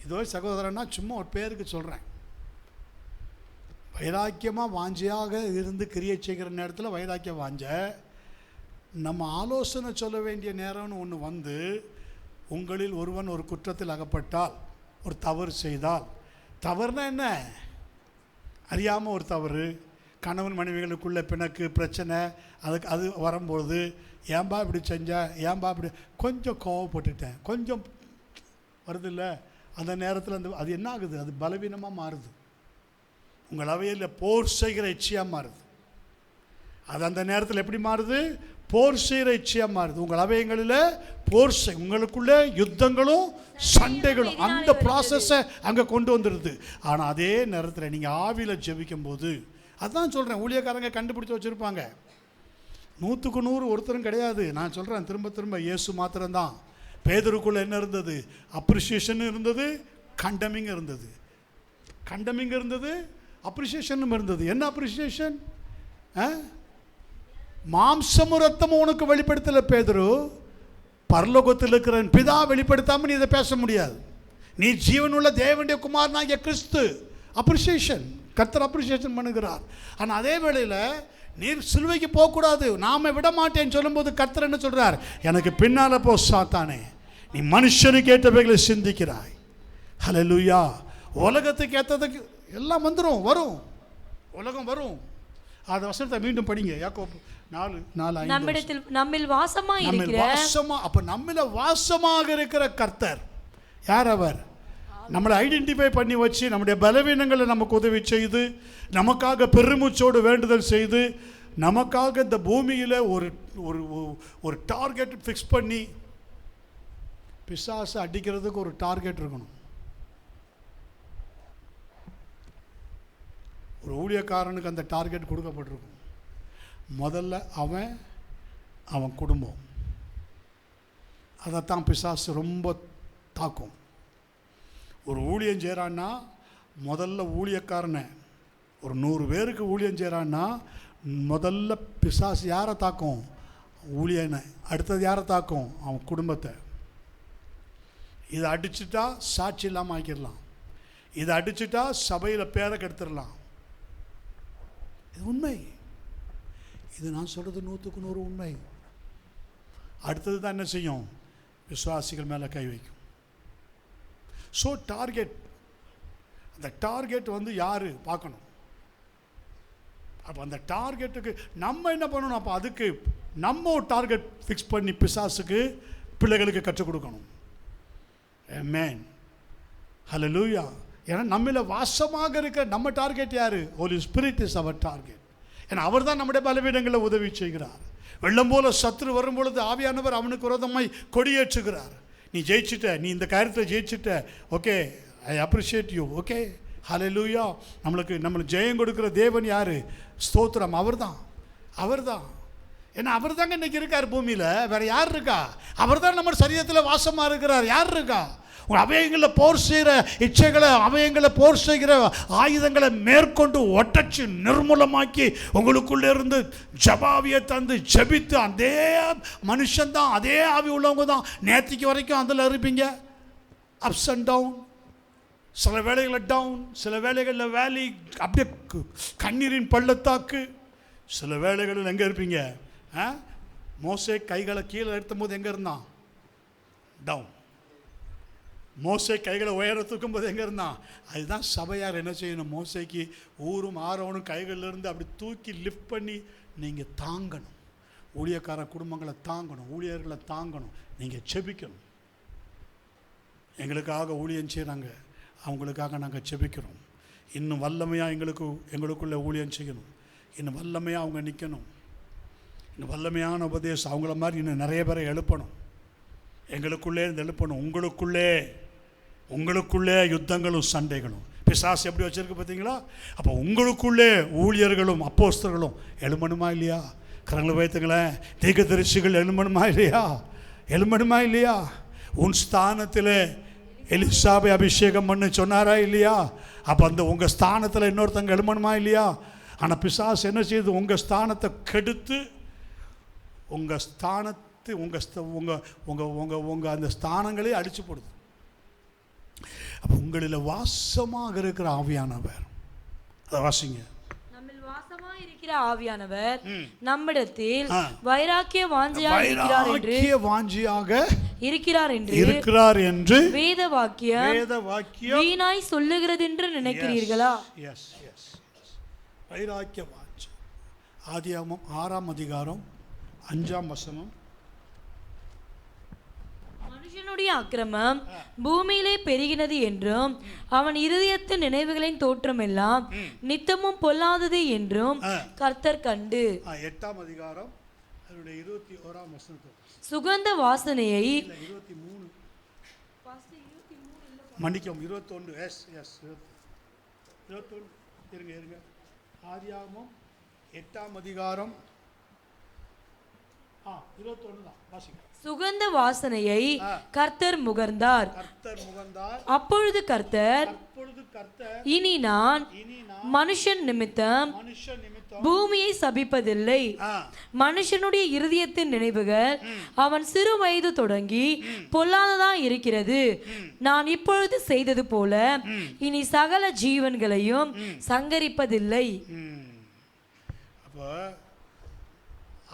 இதோ சகோதரன்னா சும்மா ஒரு பேருக்கு சொல்கிறேன். வைராக்கியமாக வாஞ்சியாக இருந்து கிரியை செய்கிற நேரத்தில் வைராக்கியம் வாஞ்ச, நம்ம ஆலோசனை சொல்ல வேண்டிய நேரம்னு ஒன்று வந்து, உங்களில் ஒருவன் ஒரு குற்றத்தில் அகப்பட்டால், ஒரு தவறு செய்தால், தவறுனா என்ன? அறியாமல் ஒரு தவறு, கணவன் மனைவிகளுக்குள்ள பிணக்கு பிரச்சனை, அது வரும்போது ஏன்பா இப்படி செஞ்சேன், ஏன்பா இப்படி கொஞ்சம் கோவப்பட்டுட்டேன், கொஞ்சம் வருது இல்லை, அந்த நேரத்தில் அது என்ன ஆகுது? அது பலவீனமாக மாறுது. உங்கள் அவையில் போர் செய்கிற இச்சையாக மாறுது. அது அந்த நேரத்தில் எப்படி மாறுது? போர் செய்கிற இச்சையாக மாறுது. உங்கள் அவையங்களில் போர் உங்களுக்குள்ளே யுத்தங்களும் சண்டைகளும் அந்த ப்ராசஸை அங்கே கொண்டு வந்துடுது. ஆனால் அதே நேரத்தில் நீங்கள் ஆவியில் ஜெபிக்கும் போது, அதுதான் சொல்கிறேன், ஊழியக்காரங்க கண்டுபிடிச்சி வச்சுருப்பாங்க. 100க்கு 100 ஒருத்தரும் கிடையாது. நான் சொல்கிறேன் திரும்ப திரும்ப, இயேசு மாத்திரம்தான். பேதுருக்குள்ளே என்ன இருந்தது? அப்ரிசியேஷன் இருந்தது, கண்டமிங் இருந்தது. கண்டமிங் இருந்தது, அப்ரிசியேஷனும் இருந்தது. என்ன அப்ரிசியேஷன்? மாம்சமும் ரத்தமும் உனக்கு வெளிப்படுத்தல பேதுரு, பரலோகத்தில் இருக்கிற பிதா வெளிப்படுத்தாமல் நீ இதை பேச முடியாது. நீ ஜீவனுள்ள தேவனுடைய குமாரனாகிய கிறிஸ்து. அப்ரிசியேஷன், கர்த்தர் அப்ரிசியேஷன் பண்ணுகிறார். ஆனால் அதே வேளையில் நீர் சிலுவைக்கு போகக்கூடாது, நாம விட மாட்டேன்னு சொல்லும்போது கர்த்தர் என்ன சொல்கிறார்? எனக்கு பின்னால் போ சாத்தானே, நீ மனுஷனுக்கு ஏற்றவைகளை சிந்திக்கிறாய். ஹல்லேலூயா. உலகத்துக்கு ஏற்றதுக்கு எல்லாம் வரும், உலகம் வரும். அந்த வசனத்தை மீண்டும் படிங்க. யாக்கோபு 4:4. நம்மில் வாசமாக இருக்கிற கர்த்தர் யார்? அவர் நம்மளை ஐடென்டிஃபை பண்ணி வச்சு, நம்முடைய பலவீனங்களை நமக்கு உதவி செய்து, நமக்காக பெருமூச்சோடு வேண்டுதல் செய்து, நமக்காக இந்த பூமியில் ஒரு டார்கெட் ஃபிக்ஸ் பண்ணி, பிசாசை அடிக்கிறதுக்கு ஒரு டார்கெட் இருக்கணும். ஒரு ஊழியக்காரனுக்கு அந்த டார்கெட் கொடுக்கப்பட்டிருக்கும். முதல்ல அவன் குடும்பம். அதைத்தான் பிசாசு ரொம்ப தாக்கும். ஒரு ஊழியம் செய்கிறான்னா முதல்ல ஊழியக்காரனை, ஒரு 100 பேருக்கு ஊழியம் செய்கிறான்னா முதல்ல பிசாசு யாரை தாக்கும்? ஊழியனை. அடுத்தது யாரை தாக்கும்? அவன் குடும்பத்தை. இதை அடிச்சுட்டா சாட்சி இல்லாமல் ஆக்கிடலாம். இதை அடிச்சுட்டா சபையில் பேரை கெடுத்துடலாம். இது உண்மை. இது நான் சொல்கிறது 100க்கு 100 உண்மை. அடுத்தது தான் என்ன செய்யும்? விசுவாசிகள் மேலே கை வைக்கும். ஸோ டார்கெட், அந்த டார்கெட் வந்து யார் பார்க்கணும். அப்போ அந்த டார்கெட்டுக்கு நம்ம என்ன பண்ணணும்? அப்போ அதுக்கு நம்ம ஒரு டார்கெட் ஃபிக்ஸ் பண்ணி பிசாசுக்கு பிள்ளைகளுக்கு கற்றுக் கொடுக்கணும். ஆமென், ஹல்லேலூயா. ஏன்னா நம்மள வாசமாக இருக்க நம்ம டார்கெட் யார்? ஹோலி ஸ்பிரிட் இஸ் அவர் டார்கெட். ஏன்னா அவர் தான் நம்முடைய பலவீனங்களை உதவி செய்கிறார். வெள்ளம் போல சத்துரு வரும்பொழுது ஆவியானவர் அவனுக்கு விரோதமாய் கொடியேற்றுகிறார். நீ ஜெயிச்சிட்ட, நீ இந்த காரியத்தை ஜெயிச்சிட்ட, okay, I appreciate you, okay, hallelujah. நம்மளுக்கு ஜெயம் கொடுக்குற தேவன் யார்? ஸ்தோத்திரம், அவர் தான். ஏன்னா அவர் தாங்க இன்றைக்கி இருக்கார் பூமியில். வேறு யார் இருக்கா? அவர் தான் நம்ம சரீரத்தில் வாசமாக இருக்கிறார். யார் இருக்கா? அவயங்களில் போர் செய்கிற இச்சைகளை, அவயங்களில் போர் செய்கிற ஆயுதங்களை மேற்கொண்டு ஒட்டச்சு நிர்மூலமாக்கி உங்களுக்குள்ளே இருந்து ஜபாவியை தந்து ஜபித்து, அதே மனுஷன்தான், அதே ஆவி உள்ளவங்க தான் நேற்றுக்கு வரைக்கும் அதில் இருப்பீங்க. அப்ஸ் அண்ட் டவுன், சில வேளைகளில் டவுன், சில வேளைகளில் வேலி, அப்படியே கண்ணீரின் பள்ளத்தாக்கு. சில வேளைகளில் எங்கே இருப்பீங்க? மோசே கைகளை கீழே எடுத்தும் போது எங்கே இருந்தான்? டவுன். மோசே கைகளை உயர தூக்கும் போது எங்கே இருந்தான்? அதுதான் சபையார் என்ன செய்யணும்? மோசைக்கு ஊரும் ஆரோனும் கைகளிலிருந்து அப்படி தூக்கி லிஃப்ட் பண்ணி நீங்கள் தாங்கணும். ஊழியக்கார குடும்பங்களை தாங்கணும், ஊழியர்களை தாங்கணும். நீங்கள் செபிக்கணும். எங்களுக்காக ஊழியம் செய்கிறாங்க, அவங்களுக்காக நாங்கள் செபிக்கிறோம். இன்னும் வல்லமையாக எங்களுக்குள்ளே ஊழியம் செய்யணும். இன்னும் வல்லமையாக அவங்க நிற்கணும். இன்னும் வல்லமையான உபதேசம் அவங்கள மாதிரி இன்னும் நிறைய பேரை எழுப்பணும். எங்களுக்குள்ளே இருந்து எழுப்பணும். உங்களுக்குள்ளே யுத்தங்களும் சண்டைகளும் பிசாசு எப்படி வச்சிருக்கு பார்த்தீங்களா? அப்போ உங்களுக்குள்ளே ஊழியர்களும் அப்போஸ்தலர்களும் எழுமணுமா இல்லையா? கரங்களை வைத்துங்களேன். தீர்க்கதரிசிகள் எழுமணுமா இல்லையா? உன் ஸ்தானத்தில் எலிசாபை அபிஷேகம் பண்ண சொன்னாரா இல்லையா? அப்போ அந்த உங்கள் ஸ்தானத்தில் இன்னொருத்தங்க எழுமணுமா இல்லையா? ஆனால் பிசாசு என்ன செய்யுது? உங்கள் ஸ்தானத்தை கெடுத்து உங்கள் அந்த ஸ்தானங்களே அடிச்சு போடுது. அப்போ உங்களில் வாசமாக இருக்கிற ஆவியானவர், அதை வாசிங்க. ஆவியானவர் நம்மிடத்தில் வைராக்கிய வாஞ்சியாக இருக்கிறார் என்று வேத வாக்கியம் வீணாய் சொல்லுகிறது என்று நினைக்கிறீர்களா? வைராக்கிய வாஞ்சி. ஆதியாகமம் 6ஆம் அதிகாரம் 5ஆம் வசனம். மனுஷனுடைய அக்கிரமம் பூமியிலே பெருகினது என்றும் அவன் இருதயத்தின் நினைவுகளின் தோற்றமெல்லாம் நித்தமும் பொல்லாதது என்றும் கர்த்தர் கண்டு. 8ஆம் அதிகாரம் 21ஆம் வசனம். சுகந்த வாசனையை 23 மன்னிக்கவும் 21 இருங்க. ஆதியாகமம் 8ஆம் அதிகாரம் 21 தான் வாசிங்க. சுகந்த வாசனையை கர்த்தர் முகர்ந்தார். அப்பொழுது கர்த்தர் இனி நான் மனுஷன் நிமித்தம் பூமியை சபிப்பதில்லை. மனுஷனுடைய இருதயத்தின் நினைவுகள் அவன் சிறு வயது தொடங்கி பொல்லாததா இருக்கிறது. நான் இப்பொழுது செய்தது போல இனி சகல ஜீவன்களையும் சங்கரிப்பதில்லை.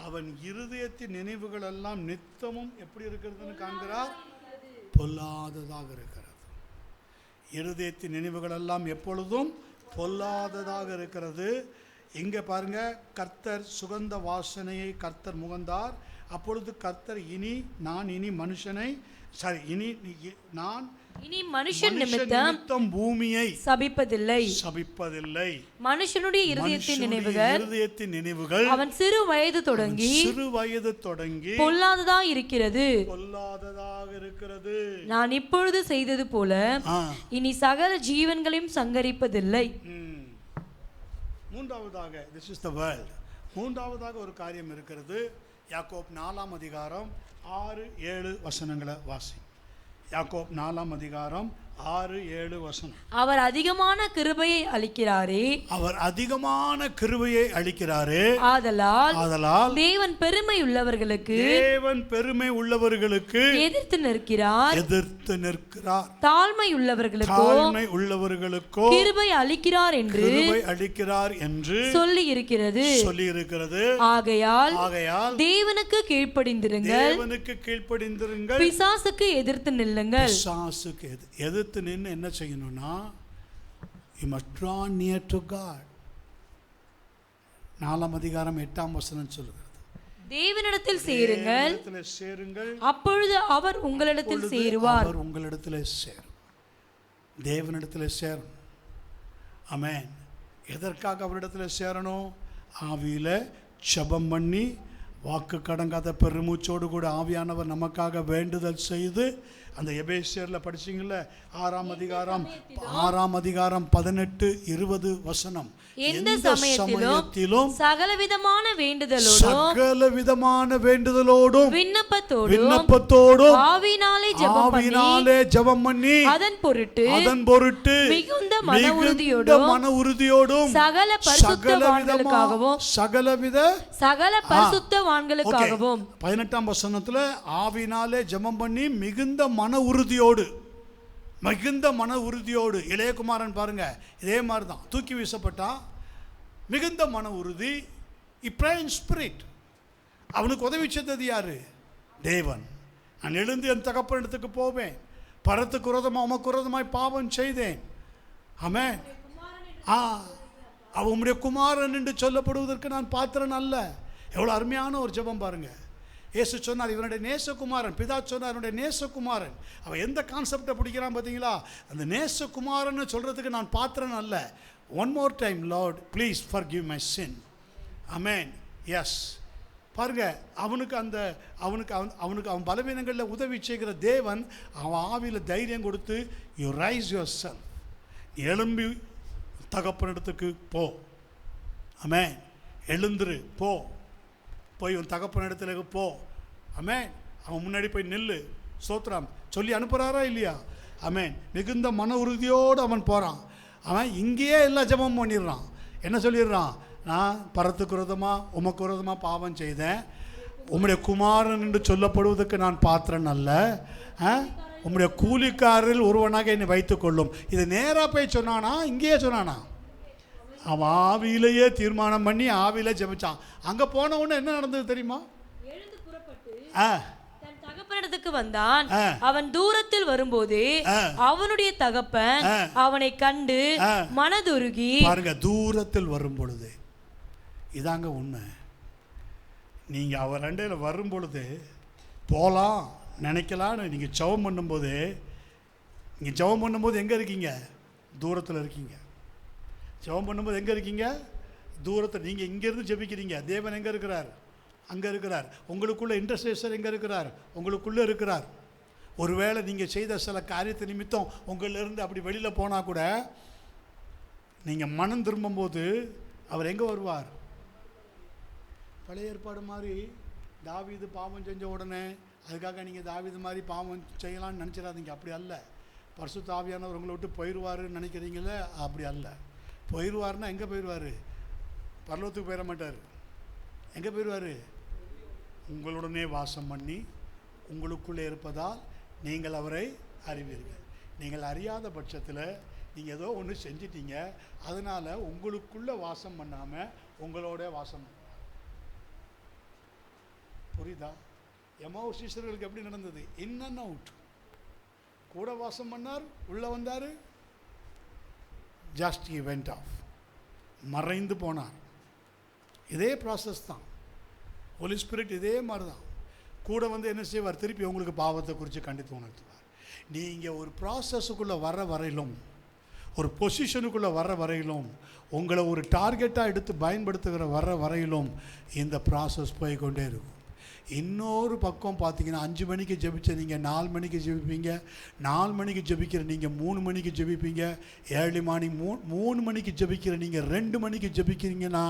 அவன் இருதயத்தின் நினைவுகள் எல்லாம் நித்தமும் எப்படி இருக்கிறதுன்னு காண்கிறார்? பொல்லாததாக இருக்கிறது. இருதயத்தின் நினைவுகள் எல்லாம் எப்பொழுதும் பொல்லாததாக இருக்கிறது. இங்கே பாருங்க, கர்த்தர் சுகந்த வாசனையை கர்த்தர் முகந்தார். அப்பொழுது கர்த்தர் இனி மனுஷன் நிமித்தம் பூமியை சபிப்பதில்லை. மனுஷனுடைய இருதயத்தின் நினைவுகள் அவன் சிறு வயது தொடங்கி பொல்லாததாக இருக்கிறது. நான் இப்பொழுது செய்தது போல இனி சகல ஜீவன்களையும் சங்கரிப்பதில்லை. மூன்றாவதாக ஒரு காரியம் இருக்கிறது. யாக்கோப் 4ஆம் அதிகாரம் 6-7 வசனங்களை வாசி. யாக்கோப் 4ஆம் அதிகாரம் 6-7 வசனம். அவர் அதிகமான கிருபையை அளிக்கிறாரே. ஆதலால் தேவன் பெருமை உள்ளவர்களுக்கு எதிர்த்து நிற்கிறார். தாழ்மை உள்ளவர்களுக்கோ கிருபை அளிக்கிறார் என்று சொல்லி இருக்கிறது. ஆகையால் தேவனுக்கு கீழ்ப்படிந்திருங்கள். பிசாசுக்கு எதிர்த்து நில்லுங்கள். எதிர்த்து நின்று என்ன செய்யணும்னா, you must draw near to God. 4ஆம் அதிகாரம் 8ஆம் வசனம் சொல்லுகிறது, தேவனிடத்தில் சேருங்கள், அப்பொழுது அவர் உங்களிடத்தில் சேருவார். தேவனிடத்தில் சேரணும். ஆமென். எதற்காக அவரிடத்தில் சேரணும்? ஆவியில் ஜெபம் பண்ணி வாக்கு கடங்காத பெருமூச்சோடு கூட ஆவியானவர் நமக்காக வேண்டுதல் செய்து, அந்த எபேசியரில் படிச்சிங்கள்ல 6ஆம் அதிகாரம் 18-20 வசனம். எந்த சமயத்திலும் சகலவிதமான வேண்டுதலோடும் விண்ணப்பத்தோடும் ஆவியினாலே ஜெபம் பண்ணி அதன் பொருட்டு மிகுந்த மன உறுதியோடும் சகல பரிசுத்தவான்களுக்காகவும் 18ஆம் வசனத்துல ஆவியினாலே ஜெபம் பண்ணி மிகுந்த மன உறுதியோடு. மிகுந்த மன உறுதியோடு. இளையகுமாரன் பாருங்க இதே மாதிரி தான், தூக்கி வீசப்பட்டா மிகுந்த மன உறுதி. இப்ராயின் ஸ்பிரிட், அவனுக்கு உதவி செய்தது யாரு? தேவன். நான் எழுந்து என் தகப்பனிடத்துக்கு போவேன், பரத்துக்கு விரோதமாக உமக்கு விரோதமாய் பாவம் செய்தேன். ஆமென். அவன் உம்முடைய குமாரன் என்று சொல்லப்படுவதற்கு நான் பாத்திரன் அல்ல. எவ்வளோ அருமையான ஒரு ஜெபம் பாருங்க. இயேசு சொன்னார் இவனுடைய நேசகுமாரன், பிதா சொன்னார் என்னுடைய நேசகுமாரன். அவன் எந்த கான்செப்டை பிடிக்கிறான் பார்த்தீங்களா? அந்த நேசகுமாரன்னு சொல்கிறதுக்கு நான் பாத்திரன் அல்ல. One more time lord please forgive my sin. Amen. Yes பாருங்க, அவனுக்கு அவன் பலவீனங்களில் உதவி செய்கிற தேவன் அவன் ஆவியில் தைரியம் கொடுத்து, யூ ரைஸ் யுவர் செல்ஃப், எழும்பி தகப்பனிடத்துக்கு போ. ஆமென். எழுந்துரு, போய் உன் தகப்பனிடத்துக்கு போ. ஆமென். அவன் முன்னாடி போய் நில்லு, ஸ்தோத்திரம் சொல்லி அனுப்புகிறாரா இல்லையா? ஆமென். மிகுந்த மன உறுதியோடு அவன் போகிறான். அவன் இங்கேயே எல்லா ஜெபமும் பண்ணிடுறான். என்ன சொல்லிடுறான்? நான் பரத்துக்கு விரோதமாக உமக்கு விரோதமாக பாவம் செய்தேன், உம்முடைய குமாரன் என்று சொல்லப்படுவதற்கு நான் பாத்திரன் அல்ல, உம்முடைய கூலிக்காரில் ஒருவனாக என்னை வைத்துக்கொள்ளும். இது நேராக போய் சொன்னானா, இங்கேயே சொன்னானா? அவன் ஆவியிலேயே தீர்மானம் பண்ணி ஆவியில ஜெபிச்சான். அங்கே போன உடனே என்ன நடந்தது தெரியுமா? தகப்பனிடத்துக்கு வந்தான். அவன் தூரத்தில் வரும்போது அவனுடைய தகப்பன் அவனை கண்டு மனதுருகி. பாருங்க, தூரத்தில் வரும் பொழுது, இதாங்க உண்மை. நீங்க அவர் ரெண்டையில் வரும் பொழுது போகலாம் நினைக்கலான்னு நீங்கள் ஜெபம் பண்ணும்போது, நீங்கள் ஜெபம் பண்ணும்போது எங்கே இருக்கீங்க? தூரத்தில் இருக்கீங்க. ஜெபம் பண்ணும்போது எங்கே இருக்கீங்க? தூரத்தில். நீங்கள் இங்கேருந்து ஜெபிக்கிறீங்க, தேவன் எங்கே இருக்கிறார்? அங்கே இருக்கிறார். உங்களுக்குள்ள இன்டர்செசர் எங்கே இருக்கிறார்? உங்களுக்குள்ளே இருக்கிறார். ஒருவேளை நீங்கள் செய்த சில காரியத்தை நிமித்தம் உங்களிலிருந்து அப்படி வெளியில் போனால் கூட, நீங்கள் மனம் திரும்பும்போது அவர் எங்கே வருவார்? பழைய ஏற்பாடு மாதிரி தாவீது பாவம் செஞ்ச உடனே அதுக்காக நீங்கள் தாவீது மாதிரி பாவம் செய்யலாம்னு நினச்சிடாதீங்க. அப்படி அல்ல. பரிசுத்த ஆவியானவர் உங்களை விட்டு போயிடுவாருன்னு நினைக்கிறீங்களே, அப்படி அல்ல. போயிடுவார்னா எங்கே போயிடுவார்? பரலோகத்துக்கு போயிட மாட்டார். எங்கே போயிடுவார்? உங்களுடனே வாசம் பண்ணி உங்களுக்குள்ளே இருப்பதால் நீங்கள் அவரை அறிவீர்கள். நீங்கள் அறியாத பட்சத்தில் நீங்கள் ஏதோ ஒன்று செஞ்சிட்டீங்க, அதனால் உங்களுக்குள்ளே வாசம் பண்ணாமல் உங்களோட வாசம் பண்ணுவார். புரியுதா? எம்மாவு சீஷர்களுக்கு எப்படி நடந்தது? In and out. கூட வாசம் பண்ணார், உள்ளே வந்தார், ஜஸ்ட் ஹி வெண்ட் ஆஃப், மறைந்து போனார். இதே ப்ராசஸ் தான். ஹோலி ஸ்பிரிட் இதே மாதிரி தான். கூட வந்து என்ன செய்வார்? திருப்பி உங்களுக்கு பாவத்தை குறித்து கண்டித்து உணர்த்துவார். நீங்கள் ஒரு ப்ராசஸுக்குள்ளே வர வரையிலும், ஒரு பொசிஷனுக்குள்ளே வர வரையிலும், உங்களை ஒரு டார்கெட்டாக எடுத்து பயன்படுத்துகிற வர வரையிலும் இந்த ப்ராசஸ் போய்கொண்டே இருக்கும். இன்னொரு பக்கம் பார்த்தீங்கன்னா 5 மணிக்கு ஜெபிச்ச நீங்கள் 4 மணிக்கு ஜெபிப்பீங்க, 4 மணிக்கு ஜெபிக்கிற நீங்கள் 3 மணிக்கு ஜெபிப்பீங்க, ஏர்லி மார்னிங் 3 மணிக்கு ஜெபிக்கிற நீங்கள் 2 மணிக்கு ஜெபிக்கிறீங்கன்னா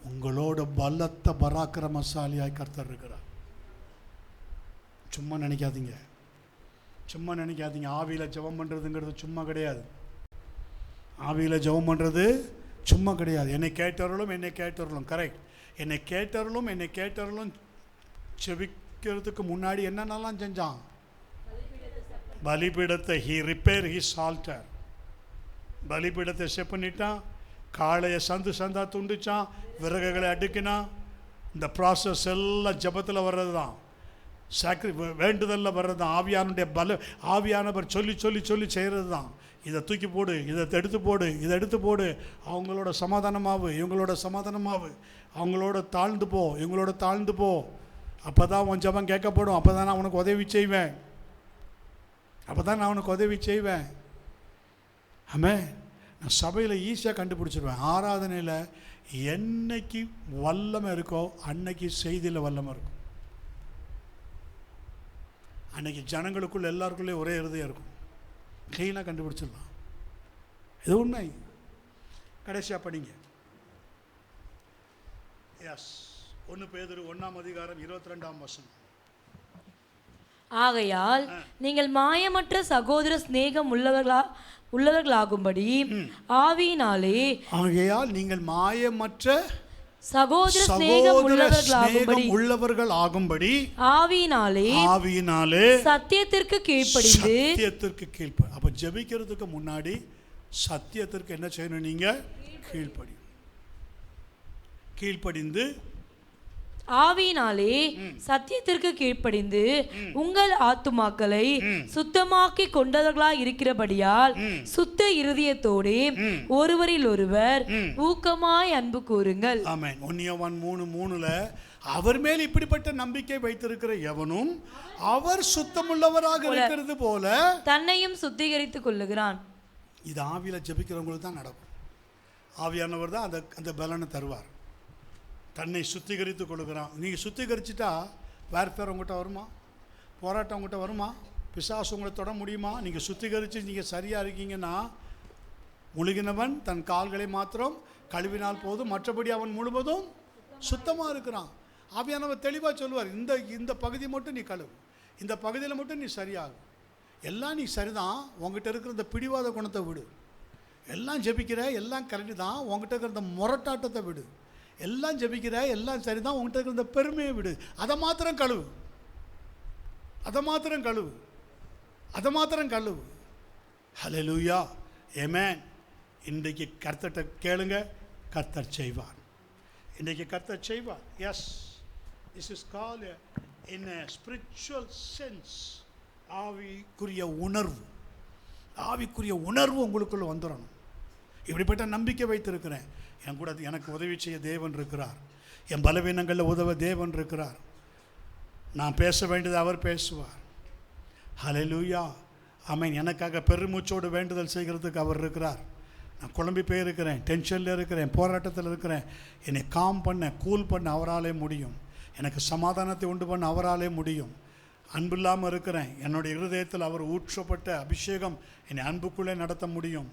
உங்களோட பலத்த பராக்கிரமசாலியாய் கர்த்தர் இருக்கிறார். சும்மா நினைக்காதீங்க, சும்மா நினைக்காதீங்க. ஆவியில் ஜெபம் பண்ணுறதுங்கிறது சும்மா கிடையாது. ஆவியில் ஜெபம் பண்ணுறது சும்மா கிடையாது. என்னை கேட்டவர்களும் கரெக்ட். என்னை கேட்டவர்களும் செபிக்கிறதுக்கு முன்னாடி என்னென்னலாம் செஞ்சான்? பலிபீடத்தை ஹி ரிப்பேர் ஹிஸ் ஆல்டர். பலிபீடத்தை செப் பண்ணிட்டான், காளையை சந்தா துண்டிச்சான், விறகுகளை அடுக்கினான். இந்த ப்ராசஸ் எல்லாம் ஜபத்தில் வர்றது தான், வேண்டுதலில் வர்றது தான். ஆவியானவர் சொல்லி சொல்லி சொல்லி செய்கிறது தான். இதை தூக்கி போடு, இதை எடுத்து போடு, அவங்களோட சமாதானமாவு, இவங்களோட சமாதானமாவு, அவங்களோட தாழ்ந்து போ, இவங்களோட தாழ்ந்து போ. அப்போ தான் உன் ஜபம் கேட்கப்படும். அப்போ தான் நான் அவனுக்கு உதவி செய்வேன். ஆமென். நான் சபையில் ஈஸியாக கண்டுபிடிச்சிடுவேன். ஆராதனையில் என்னைக்கு வல்லமை இருக்கோ அன்னைக்கு செய்தியில் வல்லமை இருக்கும். அன்னைக்கு ஜனங்களுக்குள்ள எல்லாருக்குள்ளே ஒரே இருதயம் இருக்கும். க்ளீனாக கண்டுபிடிச்சிடலாம். இது உண்மை. கடைசியாக படிங்க. எஸ், 1 பேதுரு 1:22. ஆகையால் நீங்கள் மாயமற்ற சகோதர சிநேகம் உள்ளவர்களாகும்படி ஆவியினாலே. ஆகையால் நீங்கள் மாயமற்ற சகோதர சிநேகம் உள்ளவர்கள் ஆகும்படி ஆவியினாலே சத்தியத்திற்கு கீழ்ப்படிந்து. அப்ப ஜெபிக்கிறதுக்கு முன்னாடி சத்தியத்திற்கு என்ன செய்யணும்? நீங்க கீழ்ப்படிந்து ஆவியினாலே சத்தியத்திற்கு கீழ்ப்படிந்து உங்கள் ஆத்துமாக்களை சுத்தமாக்கி கொண்டவர்களாய் இருக்கிறபடியால் சுத்த இருதயத்தோடு ஒருவரில் ஒருவர் ஊக்கமாய் அன்பு கூறுங்கள். ஆமென். 1 யோவான் 3:3 அவர் மேல் இப்படிப்பட்ட நம்பிக்கை வைத்திருக்கிற எவனும் அவர் சுத்தமுள்ளவராக இருக்கிறது போல தன்னையும் சுத்திகரித்துக் கொள்ளுகிறான். இது ஆவியில ஜெபிக்கிறவங்களுக்கு தான் நடக்கும். ஆவியானவர் தான் அந்த பலனை தருவார். தன்னை சுத்திகரித்து கொள்ளுகிறான். நீங்கள் சுத்திகரிச்சுட்டா வேர்ஃபேர் உங்கள்கிட்ட வருமா? போராட்டம் உங்கள்கிட்ட வருமா? பிசாசு உங்களை தொட முடியுமா? நீங்கள் சுத்திகரித்து நீங்கள் சரியாக இருக்கீங்கன்னா, முழுகினவன் தன் கால்களை மாத்திரம் கழுவினால் போதும், மற்றபடி அவன் முழுவதும் சுத்தமாக இருக்கிறான். ஆவியானவர் தெளிவாக சொல்லுவார், இந்த பகுதி மட்டும் நீ கழுவு, இந்த பகுதியில் மட்டும் நீ சரியாகும். எல்லாம் நீ சரிதான், உங்ககிட்ட இருக்கிற இந்த பிடிவாத குணத்தை விடு. எல்லாம் ஜெபிக்கிற, எல்லாம் கரெக்டு தான், உங்ககிட்ட இருக்கிற இந்த முரட்டாட்டத்தை விடு. எல்லாம் ஜெபிக்கிற, எல்லாம் சரிதான், உங்கள்கிட்ட இருக்கிற இந்த பெருமையை விடு. அதை மாத்திரம் கழுவு, அதை மாத்திரம் கழுவு. ஹல்லேலூயா, ஆமென். இன்றைக்கு கர்த்தர்ட்ட கேளுங்க, கர்த்தர் செய்வார். இன்றைக்கு கர்த்தர் செய்வார். Yes, this is called in a spiritual sense. ஆவிக்குரிய உணர்வு உங்களுக்குள்ள வந்துடணும். இப்படிப்பட்ட நம்பிக்கை வைத்திருக்கிறேன். என் கூட எனக்கு உதவி செய்ய தேவன் இருக்கிறார். என் பலவீனங்களில் உதவ தேவன் இருக்கிறார். நான் பேச வேண்டியது அவர் பேசுவார். ஹல்லேலூயா, ஆமென். எனக்காக பெருமூச்சோடு வேண்டுதல் செய்கிறதுக்கு அவர் இருக்கிறார். நான் குழம்பி போயிருக்கிறேன், டென்ஷனில் இருக்கிறேன், போராட்டத்தில் இருக்கிறேன். என்னை காம் பண்ண, கூல் பண்ண அவராலே முடியும். எனக்கு சமாதானத்தை உண்டு பண்ண அவராலே முடியும். அன்பு இல்லாமல் இருக்கிறேன், என்னுடைய இருதயத்தில் அவர் ஊற்றப்பட்ட அபிஷேகம் என்னை அன்புக்குள்ளே நடத்த முடியும்.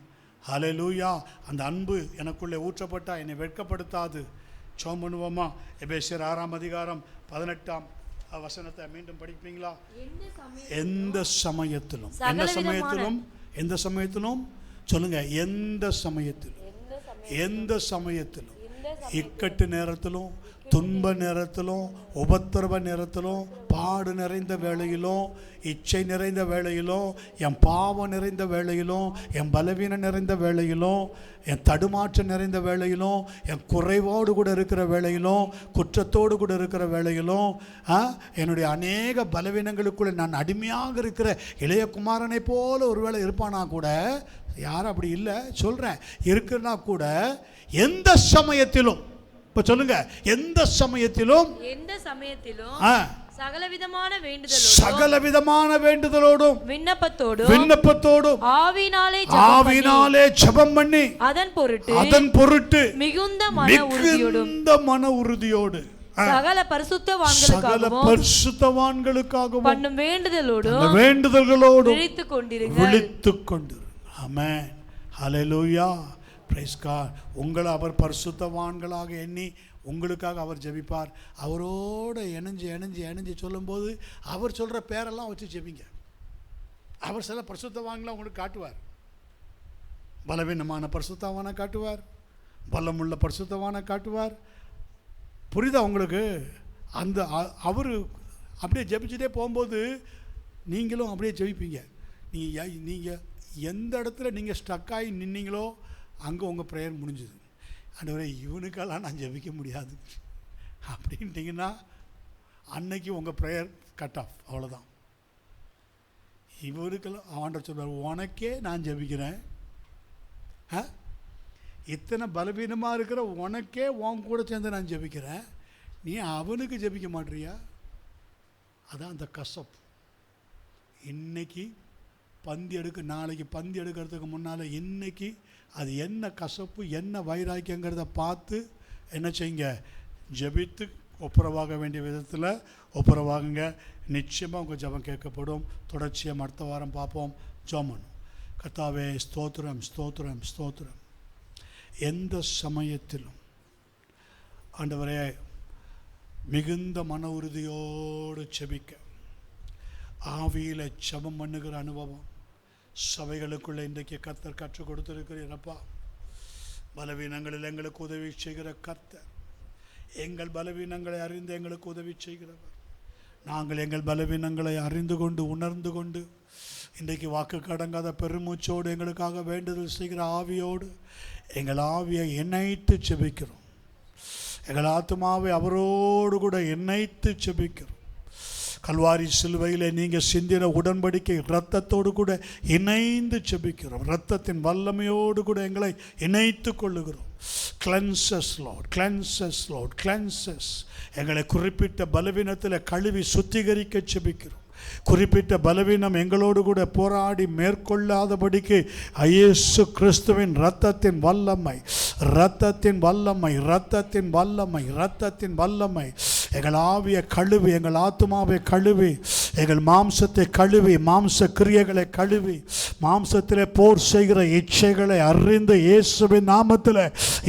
ஹல்லேலூயா, அந்த அன்பு எனக்குள்ளே ஊற்றப்பட்டால் என்னை வெட்கப்படுத்தாது. ஜெபம் பண்ணுவோமா? எபேசியர் 6:18 மீண்டும் படிப்பீங்களா? எந்த சமயத்திலும் சொல்லுங்க, எந்த சமயத்திலும் இக்கட்டு நேரத்திலும், துன்ப நேரத்திலும், உபத்திரவ நேரத்திலும், பாடு நிறைந்த வேளையிலும், இச்சை நிறைந்த வேளையிலும், என் பாவம் நிறைந்த வேளையிலும், என் பலவீனம் நிறைந்த வேளையிலும், என் தடுமாற்றம் நிறைந்த வேளையிலும், என் குறைவோடு கூட இருக்கிற வேளையிலும், குற்றத்தோடு கூட இருக்கிற வேளையிலும், என்னுடைய அநேக பலவீனங்களுக்குள்ள நான் அடிமையாக இருக்கிற இளைய குமாரனை போல ஒருவேளை இருப்பானா கூட, யாரும் அப்படி இல்லை சொல்கிறேன், இருக்குன்னா கூட எந்த சமயத்திலும், இப்போ சொல்லுங்க, எந்த சமயத்திலும் சகலவிதமான வேண்டுதலோடும் விண்ணப்பத்தோடும் ஆவியினாலே ஜெபம் பண்ணி அதன் பொருட்டு மிகுந்த மன உறுதியோடு சகல பரிசுத்தவான்களுக்காகவும் பண்ணும் வேண்டுதல்களோடும் விழித்துக் கொண்டு. ஆமென், ஹல்லேலூயா, பிரைஸ் காட். உங்களை அவர் பரிசுத்தவான்களாக எண்ணி உங்களுக்காக அவர் ஜெபிப்பார். அவரோட இணைஞ்சு சொல்லும்போது அவர் சொல்கிற பேரெல்லாம் வச்சு ஜெபிங்க. அவர் சில பரிசுத்தவான்களை உங்களுக்கு காட்டுவார். பலவீனமான பரிசுத்தவானை காட்டுவார், பலமுள்ள பரிசுத்தவானை காட்டுவார். புரியுதா உங்களுக்கு? அந்த அவர் அப்படியே ஜெபிச்சுட்டே போகும்போது நீங்களும் அப்படியே ஜெபிப்பீங்க. நீங்கள் எந்த இடத்துல நீங்கள் ஸ்டக்காகி நின்னீங்களோ அங்கே உங்கள் ப்ரேயர் முடிஞ்சுது. ஆண்டவரே, இவனுக்கெல்லாம் நான் ஜெபிக்க முடியாது அப்படின்ட்டிங்கன்னா அன்னைக்கு உங்கள் ப்ரேயர் கட் ஆஃப், அவ்வளோதான். இவருக்கெல்லாம் ஆண்டவர் சொல்வார், உனக்கே நான் ஜெபிக்கிறேன், இத்தனை பலவீனமாக இருக்கிற உனக்கே உன் கூட சேர்ந்து நான் ஜெபிக்கிறேன், நீ அவனுக்கு ஜெபிக்க மாட்டியா? அதான் அந்த கசப்பு. இன்னைக்கு நாளைக்கு பந்தி எடுக்கிறதுக்கு முன்னால் இன்னைக்கு அது என்ன கசப்பு, என்ன வைராக்கியங்கிறத பார்த்து என்ன செய்யுங்க, ஜெபித்து ஒப்புரவாக வேண்டிய விதத்தில் ஒப்புரவாகுங்க. நிச்சயமாக உங்கள் ஜெபம் கேட்கப்படும். தொடர்ச்சியாக அடுத்த வாரம் பார்ப்போம். ஜெபம். கர்த்தாவே, ஸ்தோத்திரம் ஸ்தோத்திரம் ஸ்தோத்திரம். எந்த சமயத்திலும் ஆண்டவரே மிகுந்த மன உறுதியோடு ஜெபிக்க ஆவியில் ஜெபம் பண்ணுகிற அனுபவம் சபைகளுக்குள்ளே இன்றைக்கு கர்த்தர் கற்றுக் கொடுத்திருக்கிறீரப்பா. பலவீனங்களில் எங்களுக்கு உதவி செய்கிற கர்த்தர், எங்கள் பலவீனங்களை அறிந்து எங்களுக்கு உதவி செய்கிறவர். நாங்கள் எங்கள் பலவீனங்களை அறிந்து கொண்டு உணர்ந்து கொண்டு இன்றைக்கு வாக்கு கடங்காத பெருமூச்சோடு எங்களுக்காக வேண்டுதல் செய்கிற ஆவியோடு எங்கள் ஆவியை இணைத்து செபிக்கிறோம். எங்கள் ஆத்துமாவை அவரோடு கூட இணைத்து செபிக்கிறோம். கல்வாரி சிலுவையிலே நீங்கள் சிந்தின உடன்படிக்கை இரத்தத்தோடு கூட இணைந்து செபிக்கிறோம். இரத்தத்தின் வல்லமையோடு கூட எங்களை இணைத்து கொள்ளுகிறோம். Cleanses Lord, cleanses Lord, cleanses. எங்களை குறிப்பிட்ட பலவீனத்தில் கழுவி சுத்திகரிக்க செபிக்கிறோம். குறிப்பிட்ட பலவீனம் எங்களோடு கூட போராடி மேற்கொள்ளாதபடிக்கு இயேசு கிறிஸ்துவின் இரத்தத்தின் வல்லமை, இரத்தத்தின் வல்லமை, இரத்தத்தின் வல்லமை, இரத்தத்தின் வல்லமை எங்கள் ஆவியை கழுவி, எங்கள் ஆத்துமாவை கழுவி, எங்கள் மாம்சத்தை கழுவி, மாம்ச கிரியைகளை கழுவி, மாம்சத்திலே போர் செய்கிற இச்சைகளை அறிந்து இயேசுவின் நாமத்தில்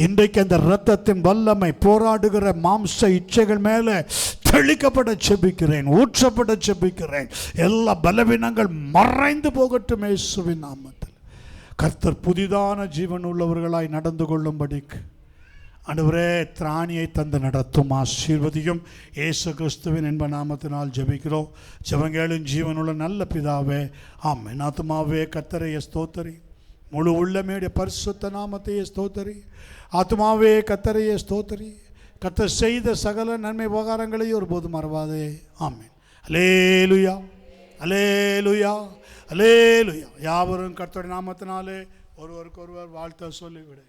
இன்றைக்கு அந்த இரத்தத்தின் வல்லமை போராடுகிற மாம்ச இச்சைகள் மேலே தெளிக்கப்பட செபிக்கிறேன், ஊற்றப்பட செபிக்கிறேன். எல்லா பலவீனங்கள் மறைந்து போகட்டும் இயேசுவின் நாமத்தில். கர்த்தர் புதிதான ஜீவன் உள்ளவர்களாய் நடந்து கொள்ளும்படிக்கு ஆண்டவரே திராணியை தந்து நடத்தும் ஆசீர்வதியும். இயேசு கிறிஸ்துவின் என்ப நாமத்தினால் ஜெபிக்கிறோம். ஜெபங்கேளும் ஜீவனுள்ள நல்ல பிதாவே, ஆமென். ஆத்துமாவே கர்த்தரையே ஸ்தோத்தரி, முழு உள்ளமேடைய பரிசுத்த நாமத்தையே ஸ்தோத்தரி. ஆத்துமாவே கர்த்தரையே ஸ்தோத்தரி. கர்த்தர் செய்த சகல நன்மை உபகாரங்களையும் ஒருபோது மறவாதே. ஆமென். அல்லேலூயா, அல்லேலூயா, அல்லேலூயா. யாவரும் கர்த்தருடைய நாமத்தினாலே ஒருவருக்கொருவர் வாழ்த்த சொல்லிவிடு.